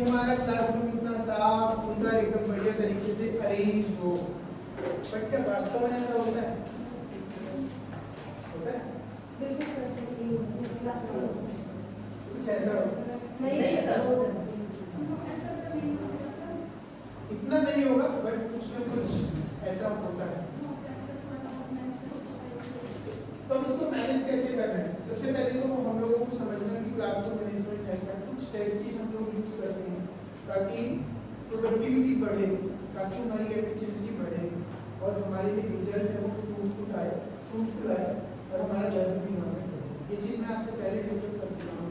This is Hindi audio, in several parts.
हमारा क्लासरूम इतना साफ सुंदर एकदम बढ़िया तरीके से अरेंज हो, बट क्या वास्तव में ऐसा होता है? होता है? कुछ ऐसा इतना नहीं होगा, बट कुछ ना कुछ ऐसा होता है। तो अब इसको मैनेज कैसे करना है? सबसे पहले तो हम लोगों को समझना कि क्लासरूम मैनेजमेंट है क्या। कुछ स्ट्रेटजीज हम लोग यूज करते हैं ताकि प्रोडक्टिविटी बढ़े, ताकि हमारी एफिशिएंसी बढ़े और हमारे जो रिजल्ट है वो फ्रूटफुल आए और हमारा लर्निंग इन्वायरमेंट हो। ये चीज़ मैं आपसे पहले डिस्कस कर चुका हूँ।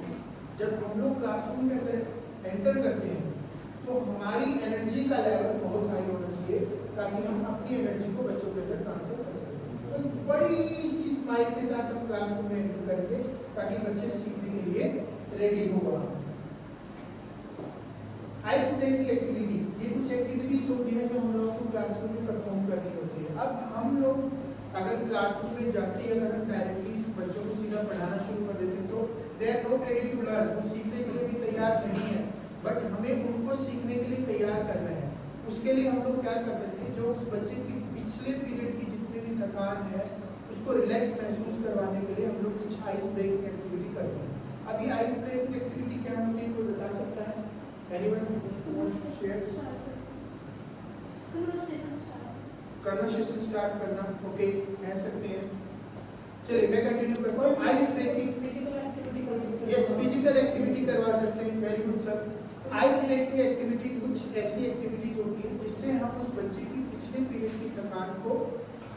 जब हम लोग क्लासरूम के अंदर एंटर करते हैं तो हमारी एनर्जी का लेवल बहुत हाई होना चाहिए ताकि हम अपनी एनर्जी को बच्चों के अंदर ट्रांसफर कर सकें। तो बड़ी सी स्माइल के साथ हम क्लासरूम में एंटर करेंगे ताकि बच्चे सीखने के लिए रेडी होगा। आइस ब्रेकिंग एक्टिविटी, ये कुछ एक्टिविटीज होती है जो हम लोगों को क्लासरूम में परफॉर्म करनी होती है। अब हम लोग अगर क्लासरूम में जाते ही अगर हम डायरेक्टली बच्चों को सीधा पढ़ाना शुरू कर देते हैं तो they are not ready to learn, वो सीखने के लिए भी तैयार नहीं है। बट हमें उनको सीखने के लिए तैयार करना है। उसके लिए हम लोग क्या कर सकते हैं, जो उस बच्चे की पिछले पीरियड की जितनी भी थकान है उसको रिलैक्स महसूस करवाने के लिए हम लोग कुछ आइस ब्रेकिंग एक्टिविटी करते हैं। अब ये आइस ब्रेकिंग एक्टिविटी क्या होती है, कोई बता सकता है? Anyone wants to share? Conversation start करना, ओके, कह सकते हैं। चलिए मैं कंटिन्यू करता हूँ। Ice breaking, yes, physical activity करवा सकते हैं। Very good sir. Ice breaking activity कुछ ऐसी एक्टिविटीज होती है जिससे हम उस बच्चे की पिछले पीरियड की थकान को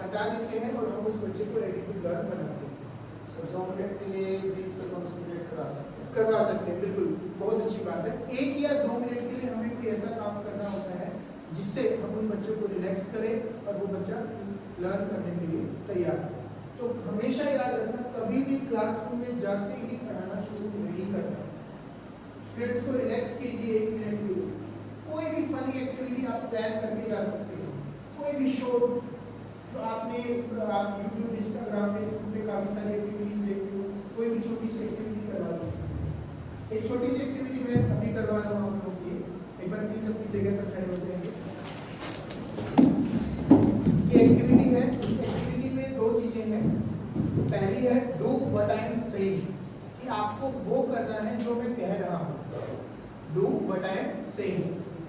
हटा देते हैं और हम उस बच्चे को रेडी टू लर्न बनाते हैं। तो 2 मिनट के लिए ब्रीथ पर कंसंट्रेट करवा सकते हैं, बिल्कुल, बहुत अच्छी बात है। 1 या 2 मिनट के लिए हमें कोई ऐसा काम करना होता है जिससे हम उन बच्चों को रिलैक्स करें और वो बच्चा लर्न करने के लिए तैयार है। तो हमेशा याद रखना, कभी भी क्लासरूम में जाते ही पढ़ाना शुरू नहीं करना। स्टूडेंट्स को रिलैक्स कीजिए 1 मिनट के लिए। कोई भी फनी एक्टिविटी आप प्लान करके जा सकते हो, कोई भी शो जो आप यूट्यूब, इंस्टाग्राम, फेसबुक पे काफ़ी सारी एक्टिविटीज देखते हो, कोई भी छोटी सी एक्टिविटी करवा दो। एक छोटी सी एक्टिविटी मैं अभी करवा रहा हूँ आप लोगों की। एक बार प्लीज अपनी जगह पर खड़े हो जाएंगे। ये एक्टिविटी है, इस एक्टिविटी में 2 चीजें हैं। पहली है do what I am saying, कि आपको वो करना है जो मैं कह रहा हूँ, do what I am saying.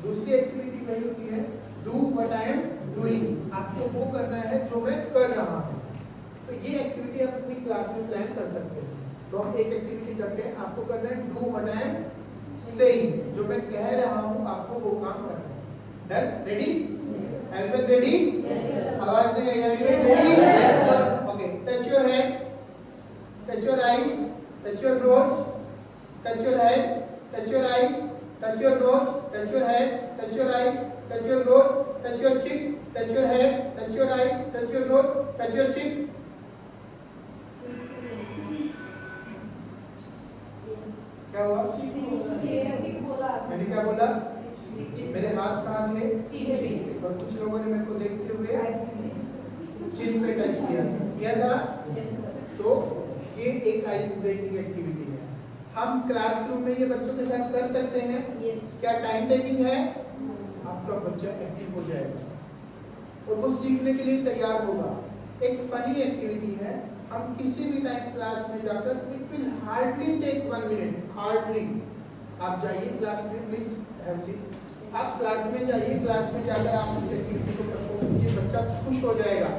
दूसरी एक्टिविटी वही होती है do what I am doing, आपको वो करना है जो मैं कर रहा हूँ। तो ये एक्टिविटी आप अपनी क्लास में प्लान कर सकते हैं। तो हम एक एक्टिविटी करते हैं, आपको करना है do what I am saying, जो मैं कह रहा हूँ आपको वो काम करना है। डन? रेडी? Everyone ready? आवाज नहीं आई? Ready? Okay, touch your head, touch your eyes, touch your nose, touch your head, touch your eyes, touch your nose, touch your head, touch your eyes, touch your nose, touch your cheek, touch your head, touch your eyes, touch your nose, touch your cheek. क्या हुआ? मैंने क्या बोला? मेरे हाथ कहाँ थे? और कुछ लोगों ने मेरे को देखते हुए चिन पे टच किया था। तो ये एक आइस ब्रेकिंग एक्टिविटी है। हम क्लासरूम में ये बच्चों के साथ कर सकते हैं। क्या टाइम टेकिंग है? आपका बच्चा एक्टिव हो जाएगा और वो सीखने के लिए तैयार होगा। एक फनी एक्टिविटी है, हम किसी भी टाइम क्लास में जाकर, it will hardly take 1 minute, hardly. आप जाइए क्लास में, प्लीज हैव सीट। आप क्लास में जाइए, क्लास में जाकर आप इस एक्टिविटी को परफॉर्म कीजिए, बच्चा खुश हो जाएगा।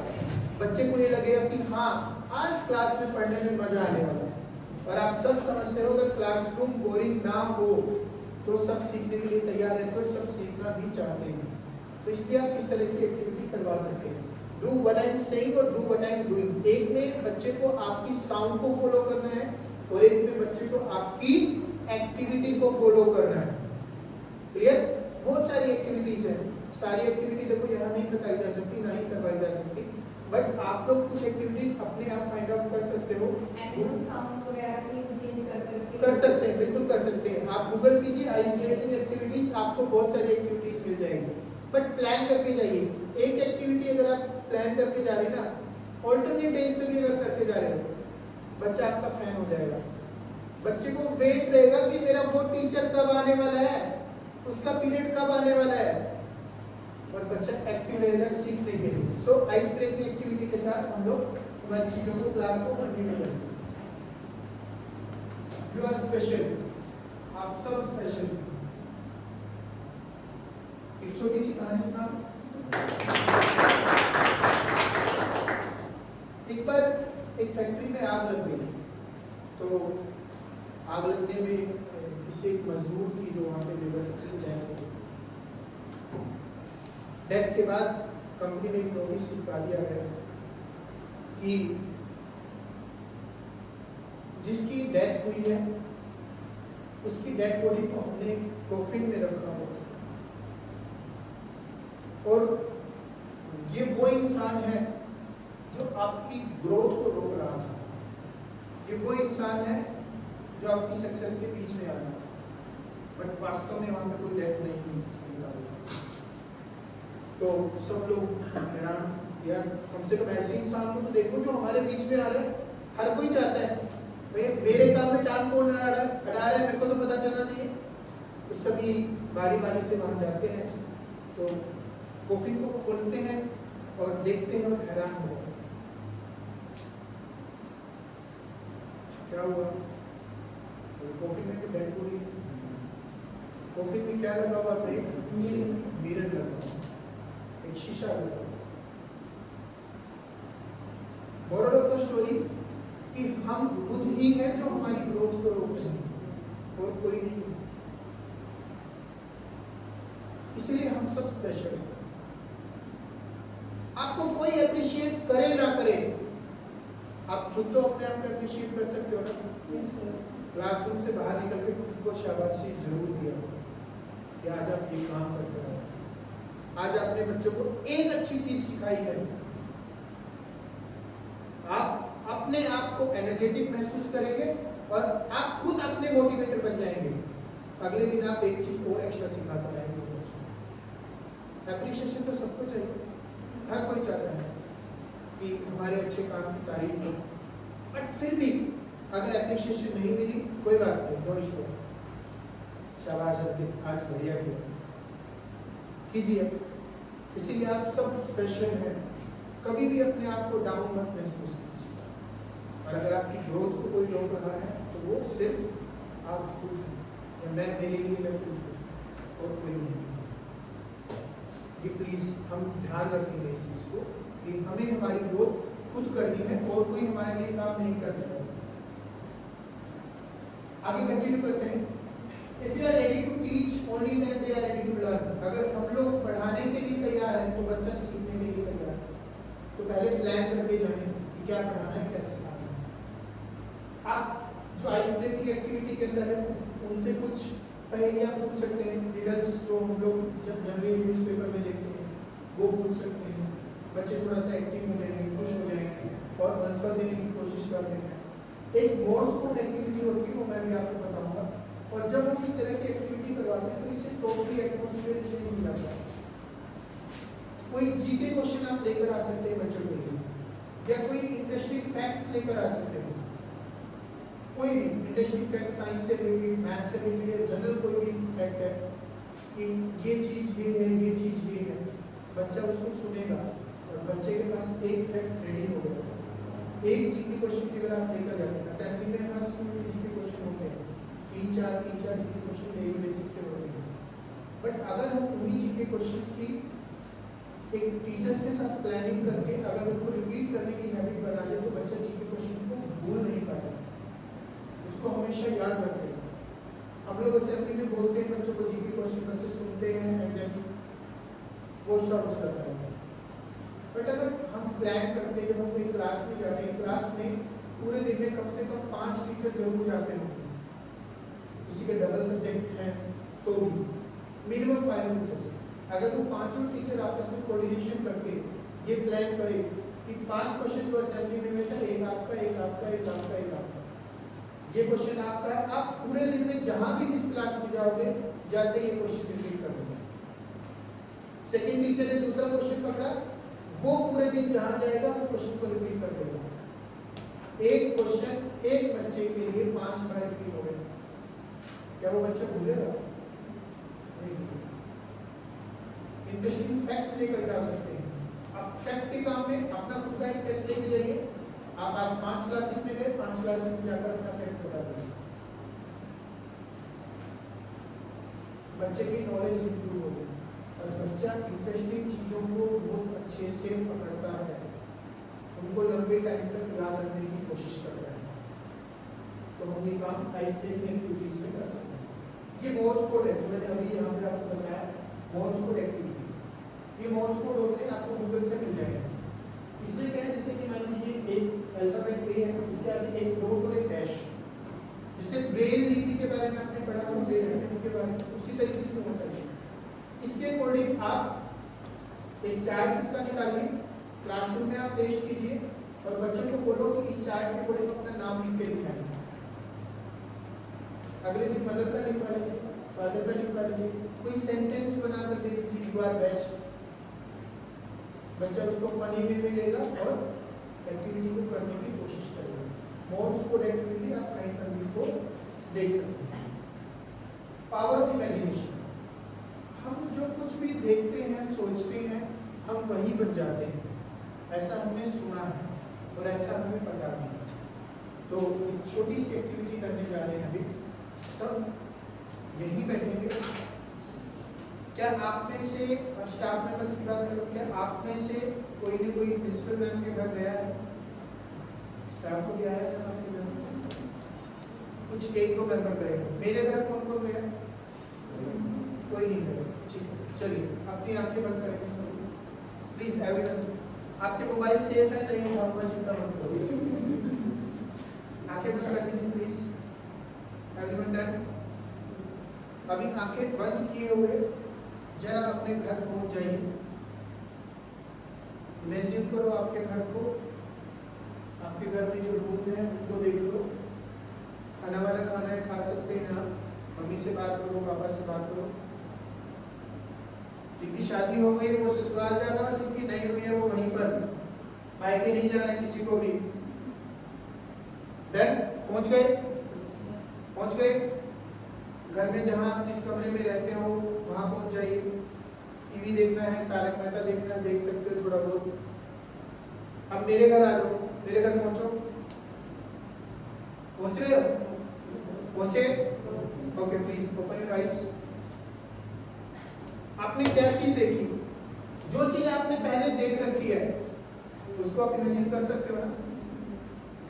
बच्चे को ये लगेगा कि हाँ, आज क्लास में पढ़ने में मजा आने वाला है। और आप सब समझते हो अगर क्लासरूम बोरिंग ना हो तो सब सीखने के लिए तैयार रहते हैं और सब सीखना भी चाहते हैं। तो इसलिए आप इस तरह की एक्टिविटी करवा सकते हैं, do what I am saying और do what I am doing. एक में बच्चे को आपकी साउंड को फॉलो करना है और एक में बच्चे को आपकी एक्टिविटी को फॉलो करना है। क्लियर? बहुत सारी एक्टिविटीज है, सारी एक्टिविटी देखो यहाँ नहीं बताई जा सकती, ना ही करवाई जा सकती, बट आप लोग कुछ एक्टिविटीज अपने आप फाइंड आउट कर सकते हो। कर सकते हैं, बिल्कुल कर सकते हैं। आप गूगल कीजिए आइस ब्रेकिंग एक्टिविटीज, आपको बहुत सारी एक्टिविटीज मिल जाएगी। बट प्लान करके जाइए। एक एक्टिविटी अगर आप प्लान करके जा रहे हैं ना, ऑल्टरनेट डेज पे भी अगर करके जा रहे हो, बच्चा आपका फैन हो जाएगा। बच्चे को वेट रहेगा कि मेरा वो टीचर कब आने वाला है, उसका पीरियड कब आने वाला है और बच्चा एक्टिव रहेगा सीखने के लिए। सो आइस ब्रेकिंग एक्टिविटी के साथ हम लोग हमारी चीजों को क्लास को कंटिन्यू करेंगे। यू आर स्पेशल, आप सब स्पेशल। एक छोटी सी कहानी सुना। एक बार एक फैक्ट्री में आग लग गई, तो आग लगने में किसी एक मजदूर की जो वहाँ पे लेबर थी डेथ हो गई। डेथ के बाद कंपनी में एक नोटिस चिपका दिया गया कि जिसकी डेथ हुई है उसकी डेड बॉडी को हमने कॉफिन में रखा हुआ था, और ये वो इंसान है जो आपकी ग्रोथ को रोक रहा था, ये वो इंसान है जो आपकी सक्सेस के बीच में आ रहा था, बट वास्तव में वहां पे कोई डेथ नहीं हुई। तो सब लोग हैरान, यार कम से कम ऐसे इंसान को तो देखो जो हमारे बीच में आ रहे हैं। हर कोई चाहता है मेरे काम में टांग कौन अड़ा रहा है, मेरे को तो पता चलना चाहिए। तो सभी बारी बारी से वहां जाते हैं, तो कॉफिन को खोलते हैं और देखते हैं और हैरान हो क्या हुआ। कॉफिन में तो डेड बॉडी, कॉफिन में क्या लगा हुआ था, एक मिरर लगा हुआ, एक शीशा लगा हुआ। मोरल ऑफ द स्टोरी कि हम खुद ही हैं जो हमारी ग्रोथ को रोक रहे हैं और कोई नहीं। इसलिए हम सब स्पेशल हैं। आपको कोई अप्रिशिएट करे ना करे, आप खुद तो अपने आप को अप्रिशिएट कर सकते हो ना। क्लासरूम से बाहर निकल के खुद को शाबाशी जरूर दिया कि आज आप ये काम करते हो, आज आपने बच्चों को एक अच्छी चीज सिखाई है। आप अपने आप को एनर्जेटिक महसूस करेंगे और आप खुद अपने मोटिवेटर बन जाएंगे। अगले दिन आप एक चीज और एक्स्ट्रा सिखा कर आएंगे। एप्रिशिएशन तो सबको चाहिए, हर कोई चाहता है कि हमारे अच्छे काम की तारीफ हो, बट फिर भी अगर एप्रिशिएशन नहीं मिली कोई बात नहीं, नो इशू, शाबाश आज बढ़िया किया, कीजिए। इसीलिए आप सब स्पेशल हैं। कभी भी अपने आप को डाउन मत महसूस कीजिए, और अगर आपकी ग्रोथ को कोई रोक रहा है तो वो सिर्फ आप खुद हैं। मैं मेरे लिए मैं खुद हूँ और कोई नहीं। ये प्लीज हम ध्यान रखेंगे इस चीज को कि हमें हमारी ग्रोथ खुद करनी है और कोई हमारे लिए काम नहीं करने वाला। आगे कंटिन्यू करते हैं। If you are ready to teach, only then they are ready to learn. अगर हम लोग पढ़ाने के लिए तैयार हैं तो बच्चा सीखने के लिए तैयार है। तो पहले प्लान करके जाएं कि क्या पढ़ाना है, क्या सिखाना है। आप जो आइस ब्रेकिंग एक्टिविटी के अंदर है उनसे कुछ पहेलियां पूछ सकते हैं, रिडल्स जो हम लोग जनरली न्यूज़पेपर में देखते हैं वो पूछ सकते हैं। बच्चे थोड़ा सा एक्टिव हो जाएंगे, खुश हो जाएंगे और आंसर देने की कोशिश कर रहे हैं। एक मोर्स कोड एक्टिविटी होती है, वो मैं भी आपको बताऊंगा। और जब हम इस तरह की एक्टिविटी करवाते हैं तो इससे टोटली एटमॉस्फेयर चेंज हो जाता है। कोई जीके क्वेश्चन आप लेकर आ सकते हैं बच्चों के लिए, या कोई इंटरेस्टिंग फैक्ट्स लेकर आ सकते हैं। कोई भी इंटरेस्टिंग फैक्ट, साइंस से रिलेटेड, मैथ्स से रिलेटेड, जनरल कोई भी फैक्ट है कि ये चीज़ ये है, ये चीज़ ये है, बच्चा उसको सुनेगा और बच्चे के पास एक फैक्ट रेडी होगा। एक जीके क्वेश्चन की अगर आप लेकर जाते हैं, असेंबली में हर स्कूल में जीके क्वेश्चन होते हैं, तीन चार जीके क्वेश्चन डेली बेसिस पे होते हैं। बट अगर हम उन्हीं जीके क्वेश्चंस की एक टीचर्स के साथ प्लानिंग करके अगर उनको रिपीट करने की हैबिट बना ले तो बच्चा जीके क्वेश्चन को भूल नहीं पाएगा, उसको हमेशा याद रखेगा। हम लोग असेंबली में बोलते हैं बच्चों को जीके क्वेश्चन, बच्चे सुनते हैं एंड देन पोस्ट आउट करता है। बट अगर हम प्लान करते हैं, जब हम कोई क्लास में जा रहे हैं, क्लास में पूरे दिन में कम से कम 5 टीचर जरूर जाते होंगे, किसी के डबल सब्जेक्ट हैं तो मिनिमम 5 टीचर्स। अगर वो पांचों टीचर आपस में कोऑर्डिनेशन करके ये प्लान करें कि 5 क्वेश्चन जो असेंबली में मिलता है, एक आपका, एक आपका, एक आपका, एक आपका, ये क्वेश्चन आपका है, आप पूरे दिन में जहां भी जिस क्लास में जाओगे जाते ये क्वेश्चन रिपीट कर देंगे। सेकेंड टीचर ने दूसरा क्वेश्चन पकड़ा, वो पूरे दिन जहां जाएगा वो क्वेश्चन को रिपीट कर देगा। एक क्वेश्चन एक बच्चे के लिए 5 बार रिपीट हो गया, क्या वो बच्चा भूलेगा? इंटरेस्टिंग फैक्ट लेकर जा सकते हैं। अब फैक्ट के काम में अपना खुद का एक फैक्ट लेके जाइए। आप आज 5 क्लासेस में गए, 5 क्लासेस में जाकर अपना फैक्ट बता दीजिए। बच्चे की नॉलेज इंप्रूव हो गई और बच्चा इंटरेस्टिंग चीज़ों को बहुत अच्छे से पकड़ता है, उनको लंबे टाइम तक याद रखने की कोशिश करता है। तो हम ये काम आइस ब्रेकिंग एक्टिविटीज में कर सकते हैं। ये मोर्स कोड है जो मैंने अभी यहाँ पे आपको बताया, मोर्स कोड एक्टिविटी। ये मोर्स कोड होते हैं, आपको गूगल से मिल जाएगा। इसलिए क्या है, जैसे कि मान लीजिए एक अल्फाबेट ए है, इसके आगे एक डॉट और एक डैश, जिससे ब्रेल लिपि के बारे में आपने पढ़ा हो, ब्रेल स्क्रिप्ट के बारे में, उसी तरीके से होता है। इसके अकॉर्डिंग आप एक चार्ट इसका निकालिए, क्लासरूम में आप पेस्ट कीजिए और बच्चों को बोलो कि इस चार्ट के अकॉर्डिंग अपना नाम लिख के लिखाएं। अगले दिन मदर का लिखवा लीजिए, फादर का लिखवा लीजिए, कोई सेंटेंस बनाकर दे दीजिए, यू आर बेस्ट। बच्चा उसको फनी वे में लेगा और एक्टिविटी को करने की कोशिश करेगा। मोर्स कोड एक्टिविटी आप कहीं पर भी इसको देख सकते हैं। पावर ऑफ इमेजिनेशन, हम जो कुछ भी देखते हैं, सोचते हैं, हम वही बन जाते हैं, ऐसा हमने सुना है और ऐसा हमें पता भी है। तो एक छोटी सी एक्टिविटी करने जा रहे हैं अभी, सब यही बैठेंगे। क्या आप में से स्टाफ मेंबर्स की बात करो, क्या आप में से कोई ने कोई प्रिंसिपल मैम के घर गया है? स्टाफ को भी आया है आपके घर? कुछ 1-2 मेंबर गए। मेरे घर कौन कौन गया? कोई नहीं गया। ठीक है, चलिए अपनी आंखें बंद करेंगे सब प्लीज एवरीवन। आपके मोबाइल सेफ है, नहीं होगा हुआ, चिंता मत करो। आंखें बंद कर दीजिए प्लीज एवरीवन। डन। अभी आंखें बंद किए हुए जरा अपने घर पहुंच जाइए। इमेजिन करो आपके घर को, आपके घर में जो रूम है उनको देख लो। खाना वाला खाना है, खा सकते हैं आप, मम्मी से बात करो, पापा से बात करो। जिनकी शादी हो गई है वो ससुराल जाना, और जिनकी नहीं हुई है वो वहीं पर, मायके नहीं जाना किसी को भी। डन, पहुंच गए? पहुंच गए? घर में जहाँ आप जिस कमरे में रहते हो वहाँ पहुंच जाइए। टीवी देखना है, तारक मेहता देखना है, देख सकते हो थोड़ा बहुत। अब मेरे घर आ जाओ, मेरे घर पहुंचो। पहुंच रहे हो? पहुंचे? Okay, please open your eyes. आपने क्या चीज देखी? जो चीज आपने पहले देख रखी है उसको आप इमेजिन कर सकते हो ना?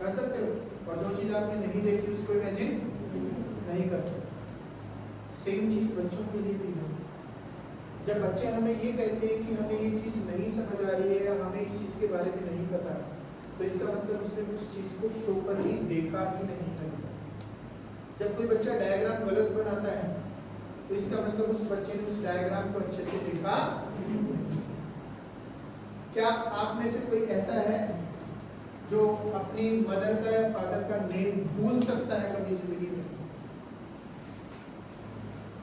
कर सकते हो। और जो चीज आपने नहीं देखी उसको इमेजिन नहीं कर सकते। सेम चीज बच्चों के लिए भी है। जब बच्चे हमें ये कहते हैं कि हमें ये चीज़ नहीं समझ आ रही है या हमें इस चीज़ के बारे में नहीं पता, तो इसका मतलब उसने उस चीज़ को प्रॉपरली देखा ही नहीं है। जब कोई बच्चा डायग्राम गलत बनाता है तो इसका मतलब उस बच्चे ने उस डायग्राम को अच्छे से देखा। क्या आप में से कोई ऐसा है जो अपनी मदर का या फादर का नेम भूल सकता है कभी जिंदगी में?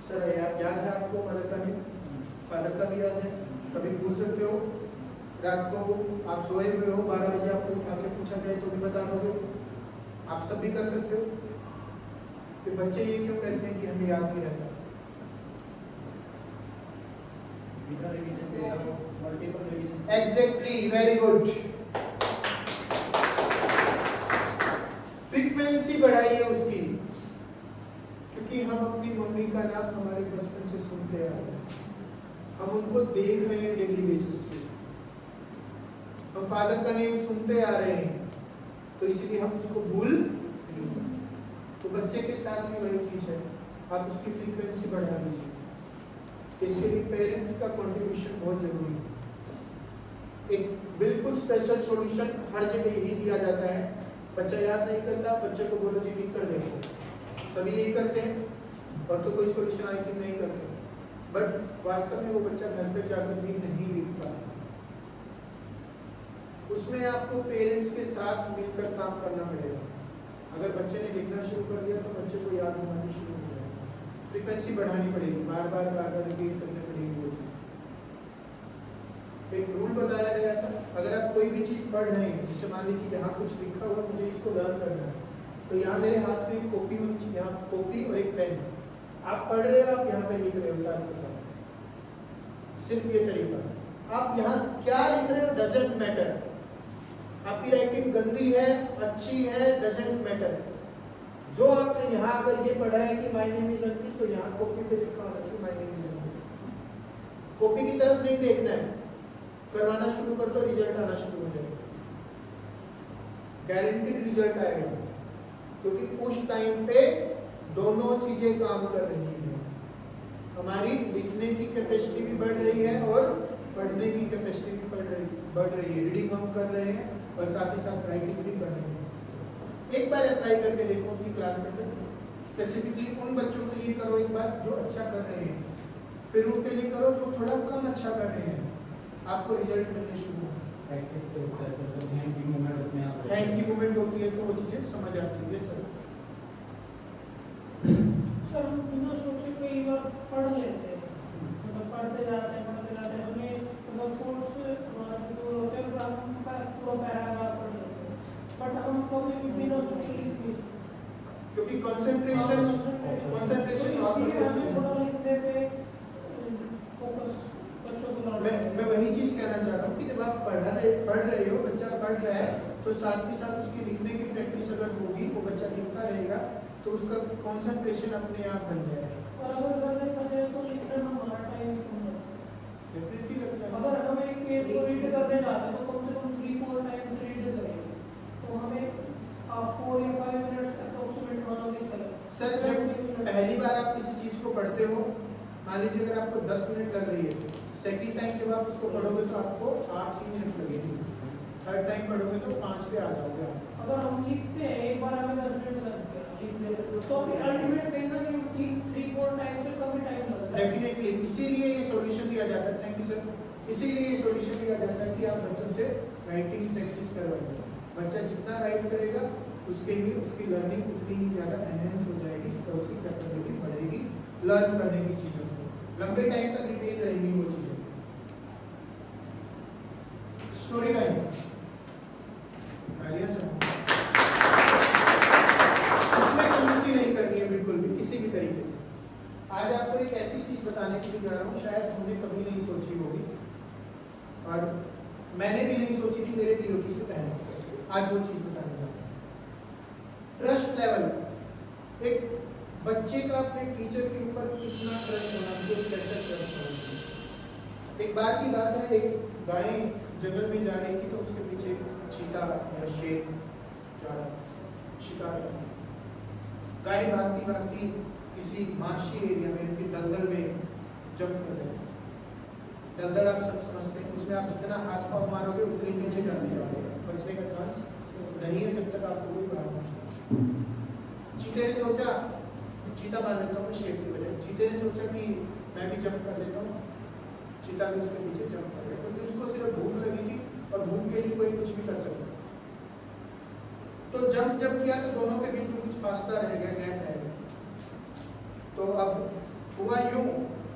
सर याद है आपको मदर का नेम? फादर का भी याद है? कभी भूल सकते हो? रात को आप सोए हुए हो, 12 बजे आपको उठा के पूछा जाए तो भी बता दोगे? आप सब भी कर सकते हो। फिर बच्चे ये क्यों कहते हैं कि हमें याद नहीं रहता? Exactly, very good. फ्रीक्वेंसी बढ़ाइए उसकी, क्योंकि हम अपनी मम्मी का नाम हमारे बचपन से सुनते आ रहे हैं, हम उनको देख रहे हैं डेली बेसिस पे, हम फादर का नेम सुनते आ रहे हैं, तो इसीलिए हम उसको भूल नहीं सकते। तो बच्चे के साथ भी वही चीज़ है, आप उसकी फ्रीक्वेंसी बढ़ा दीजिए। इसके लिए पेरेंट्स का कंट्रीब्यूशन बहुत जरूरी है। एक बिल्कुल स्पेशल सॉल्यूशन हर जगह यही दिया जाता है। बच्चा याद नहीं करता, बच्चे को बोलो जी लिख कर देखो, सभी यही करते हैं, और तो कोई सॉल्यूशन आई थिंक नहीं करते। बट वास्तव में वो बच्चा घर पे जाकर भी नहीं लिखता। उसमें आपको पेरेंट्स के साथ मिलकर काम करना पड़ेगा। अगर बच्चे ने लिखना शुरू कर दिया तो बच्चे को याद होना भी शुरू हो जाएगा। फ्रीक्वेंसी बढ़ानी पड़ेगी, बार बार रिपीट करनी पड़ेगी वो चीज़। एक रूल बताया गया था, अगर आप कोई भी चीज़ पढ़ रहे हैं, जैसे मान लीजिए यहाँ कुछ लिखा हुआ मुझे इसको लर्न करना है, तो यहाँ मेरे हाथ में एक कॉपी होनी चाहिए, यहाँ कॉपी और एक पेन। आप पढ़ रहे हो, आप यहाँ पे लिख रहे हो साथ के साथ, सिर्फ ये तरीका। आप यहाँ क्या लिख रहे हो डजेंट मैटर, आपकी राइटिंग गंदी है अच्छी है डजेंट मैटर। जो आपने यहाँ अगर ये पढ़ा है कि माय नेम इज अंकित, तो यहाँ कॉपी पे लिखा होना चाहिए my name is Ankit. Copy की तरफ नहीं देखना है, करवाना शुरू कर दो रिजल्ट आना शुरू हो जाएगा, गारंटीड रिजल्ट आएगा, क्योंकि उस टाइम पे दोनों चीजें काम कर रही है। हमारी लिखने की कैपेसिटी भी बढ़ रही है और पढ़ने की कैपेसिटी भी बढ़ रही है। रीडिंग हम कर रहे हैं और साथ ही साथ राइटिंग भी कर रहे हैं। एक बार अप्लाई करके देखो अपनी क्लास के अंदर, स्पेसिफिकली उन बच्चों के लिए करो एक बार जो अच्छा कर रहे हैं, फिर उनके लिए करो जो थोड़ा कम अच्छा कर रहे हैं, आपको रिजल्ट मिलने शुरू होगा। प्रैक्टिस से होता है सर, हैंड की मूवमेंट अपने आप हैंड की मूवमेंट होती है तो वो चीजें समझ आती है। सर सर हम बिना सोचे कई बार पढ़ लेते हैं, मतलब पढ़ते जाते हैं हमें मतलब थॉट्स हमारा जो होते हैं हम पूरा पैराग्राफ पढ़ लेते हैं, बट हम कभी भी बिना सोचे लिख नहीं सकते, क्योंकि कंसंट्रेशन थोड़ा लिखने पे फोकस बच्चों को मैं वही चीज कहना चाह रहा हूँ कि जब आप पढ़ रहे हो, बच्चा पढ़ रहा है, तो साथ के साथ उसकी लिखने की प्रैक्टिस अगर होगी, वो बच्चा लिखता रहेगा तो उसका कंसंट्रेशन अपने आप बन जाएगा। और अगर सर देखा जाए तो लिखने में हमारा टाइम कम लगता है। डेफिनेटली लगता है। अगर हम एक पेज को रीड करने जाते हैं तो कम से कम 3-4 टाइम्स रीड करेंगे, तो हमें 4 या 5 मिनट्स अप्रोक्सीमेट मानोगे चलेगा। सर जब पहली बार आप किसी चीज को पढ़ते हो, मान लीजिए अगर आपको 10 मिनट लग रही है, सेकंड टाइम जब आप उसको पढ़ोगे तो आपको 8 ही मिनट लगेगी, थर्ड टाइम पढ़ोगे तो 5 पे आ जाओगे आप। अगर हम लिखते हैं एक बार हमें 10 मिनट लगते हैं तो अल्टीमेट कहीं ना कहीं 3-4 टाइम से कम टाइम लगता है। डेफिनेटली इसीलिए ये सॉल्यूशन दिया जाता है। Thank you sir. इसीलिए ये सॉल्यूशन दिया जाता है कि आप बच्चों से राइटिंग प्रैक्टिस करवाइए। बच्चा जितना राइट करेगा उसके लिए उसकी लर्निंग उतनी ही ज़्यादा एनहेंस हो जाएगी और उसकी कैपेबिलिटी बढ़ेगी लर्न करने की चीज़ों को, लंबे टाइम तक रिटेन रहेंगी वो चीज़ें। स्टोरी लाइन इसमें कंजूसी नहीं करनी है बिल्कुल भी किसी भी तरीके से। आज आपको एक ऐसी चीज बताने के लिए जा रहा हूँ, शायद हमने कभी नहीं सोची होगी और मैंने भी नहीं सोची थी मेरे टीओटी से पहले। आज वो चीज बताने जा रहा हूँ। Trust level. एक बच्चे का अपने टीचर के ऊपर कितना ट्रस्ट होना चाहिए, कैसे ट्रस्ट होना चाहिए। एक बार की बात है, एक गाय जंगल में जा रही थी तो उसके पीछे चीता या शेर जा रहा था शिकार। गाय भागती भागती किसी मार्शी एरिया में, उनके दलदल में जंप कर जाए। दलदल आप सब समझते हैं, उसमें आप जितना हाथ पाँव मारोगे उतनी नीचे जाते जाओगे, बचने का चांस नहीं है जब तक आपको कोई भाग नहीं। चीते ने सोचा, चीता मान लेता हूँ शेर की वजह, चीते ने सोचा कि मैं भी जंप कर लेता हूँ। चीता भी उसके पीछे जंप कर गया क्योंकि उसको सिर्फ भूख लगी थी और भूख के लिए कोई कुछ भी कर सकता। तो जब किया तो दोनों के बीच में कुछ फासला रह गया, गैप रह गया। तो अब हुआ यूं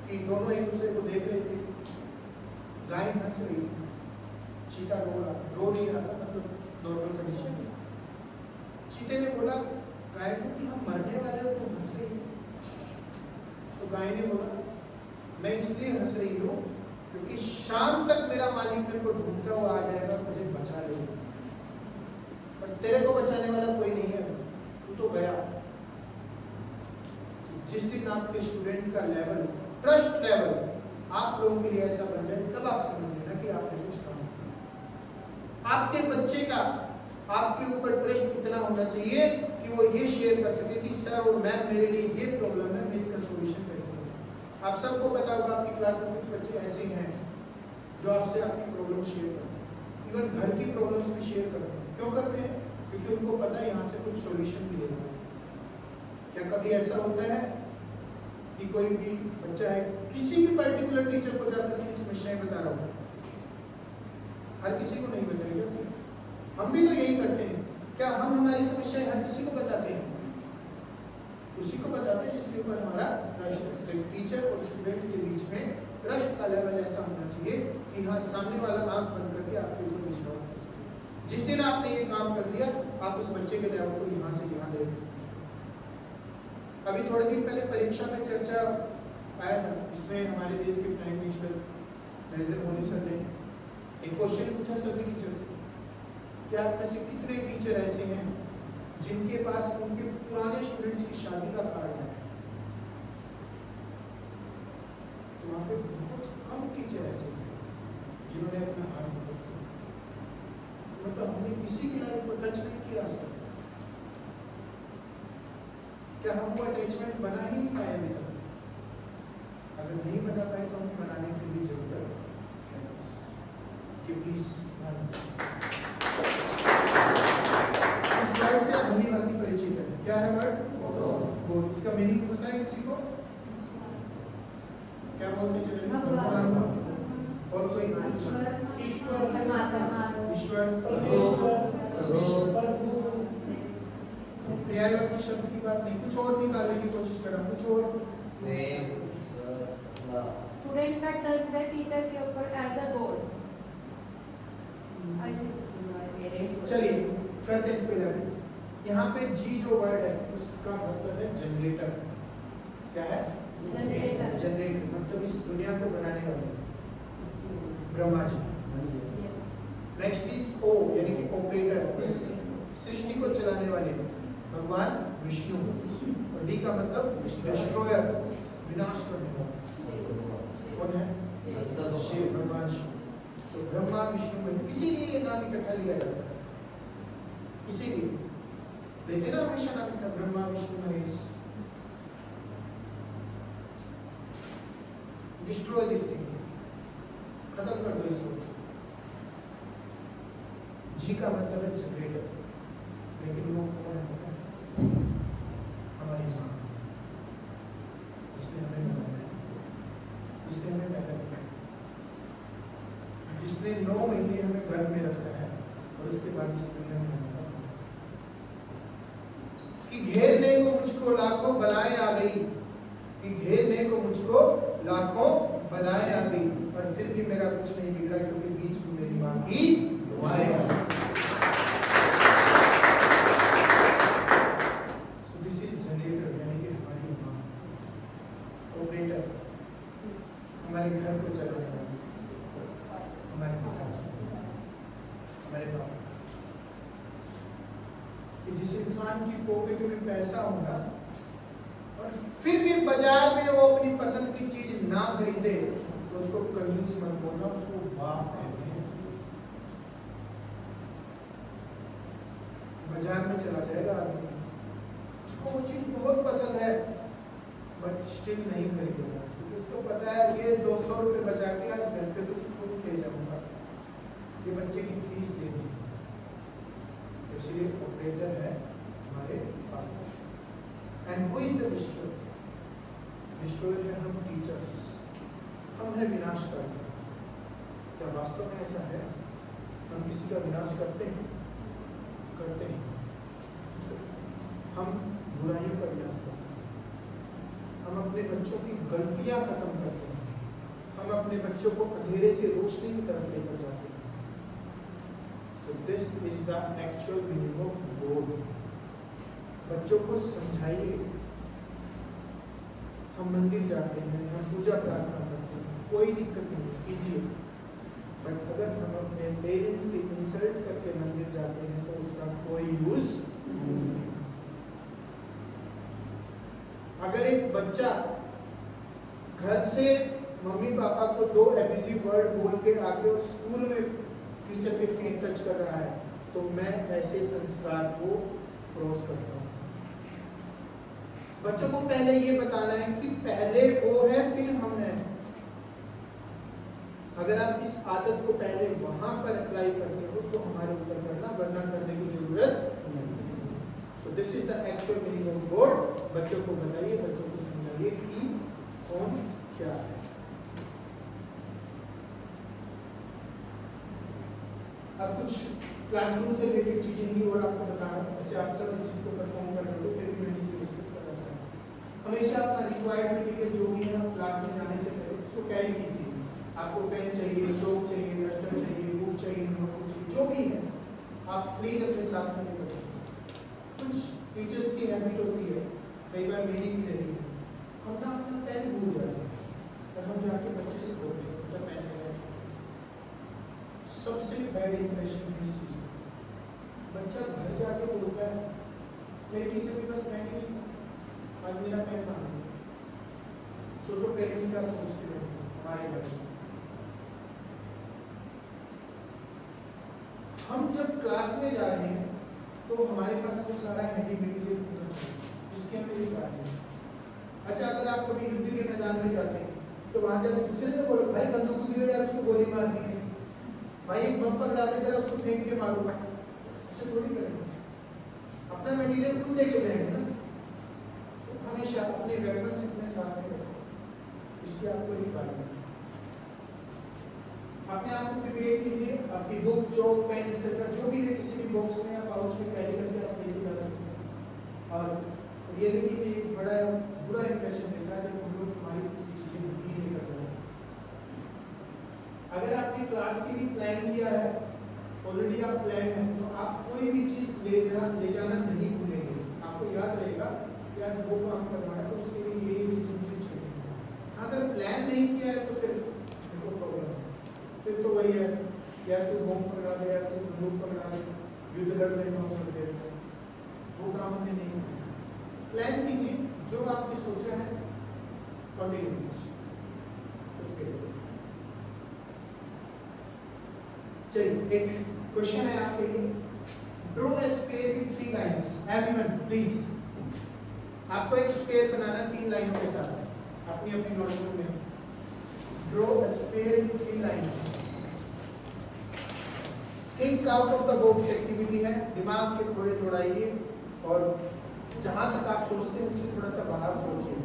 कि दोनों एक दूसरे को देख रहे थे। गाय हंस रही थी, चीता रो नहीं रहा था, मतलब नॉर्मल कंडीशन में। चीते ने बोला गाय को कि हम मरने वाले हो, तुम हंस रही हो। तो गाय ने बोला मैं इसलिए हंस रही हूँ क्योंकि शाम तक मेरा मालिक मेरे को ढूंढता हुआ आ जाएगा, मुझे बचा लेगा, पर तेरे को बचाने वाला कोई नहीं है, तू तो गया। जिस दिन आपके स्टूडेंट का लेवल, ट्रस्ट लेवल आप लोगों के लिए ऐसा बन जाए, तब आप समझ लेना कि आपने कुछ काम किया। आपके बच्चे का आपके ऊपर ट्रस्ट इतना होना चाहिए कि वो ये शेयर कर सके कि सर और मैम मेरे लिए ये प्रॉब्लम है, मैं इसका सोल्यूशन कैसे करूँ। आप सबको पता होगा आपकी क्लास में कुछ बच्चे ऐसे हैं जो आपसे आपकी प्रॉब्लम शेयर करते हैं, इवन घर की प्रॉब्लम्स भी शेयर करते हैं। क्यों करते हैं? क्योंकि उनको पता है यहाँ से कुछ सॉल्यूशन मिलेगा। क्या कभी ऐसा होता है कि कोई भी बच्चा है किसी भी पर्टिकुलर टीचर को जाकर अपनी समस्याएं बता रहा हो? हर किसी को नहीं बताई जाती। हम भी तो यही करते हैं। क्या हम हमारी समस्याएं हर किसी को बताते हैं? उसी को बताते हैं जिसके ऊपर हमारा ट्रस्ट। टीचर और स्टूडेंट के बीच में ट्रस्ट का लेवल ऐसा होना चाहिए कि हाँ सामने वाला आंख बंद करके आपके ऊपर विश्वास कर सके। जिस दिन आपने ये काम कर लिया, आप उस बच्चे के लेवल को यहाँ से यहाँ ले। अभी थोड़े दिन पहले परीक्षा में चर्चा आया था, इसमें हमारे देश के prime minister Narendra Modi sir ने एक क्वेश्चन पूछा सभी टीचर से कि आप में से कितने टीचर ऐसे हैं जिनके पास उनके पुराने स्टूडेंट्स की शादी का कार्ड है। तो वहाँ पे बहुत कम टीचर ऐसे थे जिन्होंने अपना हाथ ऊपर किया। मतलब हमने किसी की लाइफ को टच नहीं किया आज तक। क्या हम वो अटैचमेंट बना ही नहीं पाए अभी तक? अगर नहीं बना पाए तो हमें बनाने की भी जरूरत है कि प्लीज इस वर्ड से आप भली भांति परिचित है। क्या है वर्ड? गुड। इसका मीनिंग पता है किसी को? क्या बोलते चले? भगवान। और कोई? ईश्वर। पर्यायवाची शब्द की बात नहीं, कुछ और निकालने की कोशिश कर रहा हूँ, कुछ और। स्टूडेंट का टच है टीचर के ऊपर एज अ गॉड। चलिए करते हैं इस पे लेवल। यहाँ पे जी जो वर्ड है उसका मतलब है जनरेटर। क्या है? जनरेटर। जनरेटर मतलब इस दुनिया को बनाने वाले ब्रह्मा जी। नेक्स्ट इज ओ यानी कि ऑपरेटर, इस सृष्टि को चलाने वाले भगवान विष्णु। और डी का मतलब डिस्ट्रॉयर, विनाश करने वाला। कौन है? शिव, भगवान शिव। तो ब्रह्मा विष्णु में इसीलिए ये नाम इकट्ठा लिया जाता है, इसीलिए लेते ना हमेशा नाम इकट्ठा, Brahma Vishnu Mahesh. Destroy this thinking, खत्म कर दो इस सोच। जी का मतलब है जनरेटर, लेकिन वो कौन है पता है? हमारी माँ, जिसने हमें बनाया, जिसने हमें पैदा किया, जिसने 9 महीने हमें गर्भ में रखा है और उसके बाद इस दुनिया में आया कि घेरने को मुझको लाखों बलाएं आ गई, कि घेरने को मुझको लाखों बलाएं आ गई, और फिर भी मेरा कुछ नहीं बिगड़ा क्योंकि बीच में मेरी माँ की दुआएं आ गई। सो दिस इज जनरेटर यानी कि हमारी माँ, ऑपरेटर, हमारे घर को चलाने वाली, हमारे पिताजी, हमारे बाप। कि जिस इंसान की पॉकेट में पैसा होगा और फिर भी बाजार में वो अपनी पसंद की चीज ना खरीदे तो उसको कंजूस मत बोलना, उसको बाप कहते हैं। बाजार में चला जाएगा आदमी, उसको वो चीज बहुत पसंद है बट स्टिल नहीं खरीदेगा क्योंकि उसको पता है ये 200 रुपये बचा के आज घर पे कुछ फ्रूट ले जाऊंगा, ये बच्चे की फीस देनी। इसलिए ऑपरेटर है हमारे father. And who is the destroyer? Destroyer है हम टीचर्स, हम है विनाश करने। क्या वास्तव में ऐसा है? हम किसी का विनाश करते हैं? करते हैं। हम बुराइयों का विनाश करते हैं, हम अपने बच्चों की गलतियां खत्म करते हैं, हम अपने बच्चों को अंधेरे से रोशनी की तरफ लेकर जाते हैं। So this is the actual meaning of God. बच्चों को समझाइए। हम मंदिर जाते हैं, हम पूजा प्रार्थना करते हैं, कोई दिक्कत नहीं है, कीजिए। बट अगर हम अपने पेरेंट्स की इंसल्ट करके मंदिर जाते हैं तो उसका कोई यूज नहीं। अगर एक बच्चा घर से मम्मी पापा को 2 एब्यूजिव वर्ड बोल के आके और स्कूल में टीचर के फीट टच कर रहा है तो मैं ऐसे संस्कार को क्रॉस करता हूँ। बच्चों को पहले ये बताना है कि पहले वो है फिर हम हैं। अगर आप इस आदत को पहले वहां पर अप्लाई करते हो तो हमारे ऊपर करना, वरना करने की जरूरत नहीं। So this is the actual meaning of God. बच्चों को बताइए, बच्चों को समझाइए कि कौन क्या है। अब कुछ क्लासरूम से रिलेटेड चीजें ही और आपको बता रहा हूँ, ऐसे आप सब इस चीज को परफॉर्म कर रहे हो फिर भी मैं चीजें डिस्कस कर रहा हूँ। हमेशा अपना रिक्वायर्ड मटेरियल जो भी है क्लास में जाने से पहले उसको कैरी कीजिए। आपको पेन चाहिए, चौक चाहिए, डस्टर चाहिए, बुक चाहिए, नोटबुक चाहिए, जो भी है आप प्लीज अपने साथ में लेकर। कुछ टीचर्स की हैबिट होती है, कई बार मेरी पेन ही नहीं था, आज मेरा पेन मांग लिया। सोचो पेरेंट्स क्या सोचते हो हमारे बच्चे। हम जब क्लास में जा रहे हैं तो हमारे पास वो सारा हैंडी मटेरियल होना चाहिए जिसके हम यूज करते हैं। अच्छा, अगर आप कभी युद्ध के मैदान में जाते हैं तो वहां जाके दूसरे से बोलो भाई बंदूक दियो यार, उसको गोली मारनी है, भाई एक बम पकड़ा के जरा उसको फेंक के मारूंगा, ऐसे थोड़ी करेंगे। अपना मटेरियल खुद लेके जाएंगे ना। तो हमेशा अपने वेपन्स अपने साथ में रखो, इसकी आपको रिक्वायरमेंट। अपने आप को प्रिपेयर कीजिए, आपकी बुक, चौक, पेन एक्सेट्रा जो भी है किसी भी बॉक्स में या पाउच में कैरी करके आप लेके जा सकते हैं। और रियलिटी में एक बड़ा बुरा इंप्रेशन देता है जब हम लोग हमारी चीज़ें नहीं लेकर जाते। अगर आपने क्लास के लिए प्लान किया है, ऑलरेडी आप प्लान है, तो आप कोई भी चीज़ ले जाना नहीं भूलेंगे। आपको याद रहेगा कि आज वो काम करना है तो उसके लिए ये चीज़ें मुझे चाहिए। अगर प्लान नहीं किया है तो फिर देखो प्रॉब्लम है। फिर तो वही है, या तो बम पकड़ा दे या तो बंदूक पकड़ा दे, युद्ध लड़ रहे हो कर देते हैं, वो काम हमने नहीं किया। प्लान कीजिए, जो आपने सोचा है कंटिन्यू कीजिए उसके लिए। चलिए, एक क्वेश्चन है आपके लिए। Draw a square with 3 lines. Everyone please, आपको एक स्क्वायर बनाना 3 लाइनों के साथ अपनी अपनी नोटबुक में। Draw a square with 3 lines. Think out of the box activity है, दिमाग के थोड़े दौड़ाइए और जहां तक आप सोचते हैं उससे थोड़ा सा बाहर सोचिए।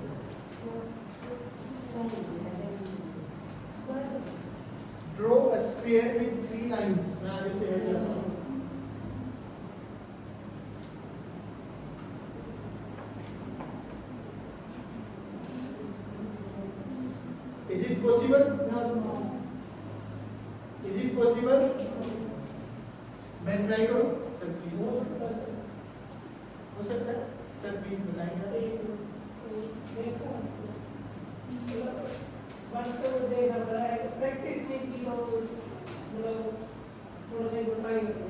Draw a square with 3 lines. मैं आगे से हेल्प करता हूं। Is it possible? No. Is it possible? मैं ट्राई करूं सर प्लीज। हो सकता है सर प्लीज बताइए। प्रैक्टिस नहीं की और मतलब थोड़ा सा ट्राई करते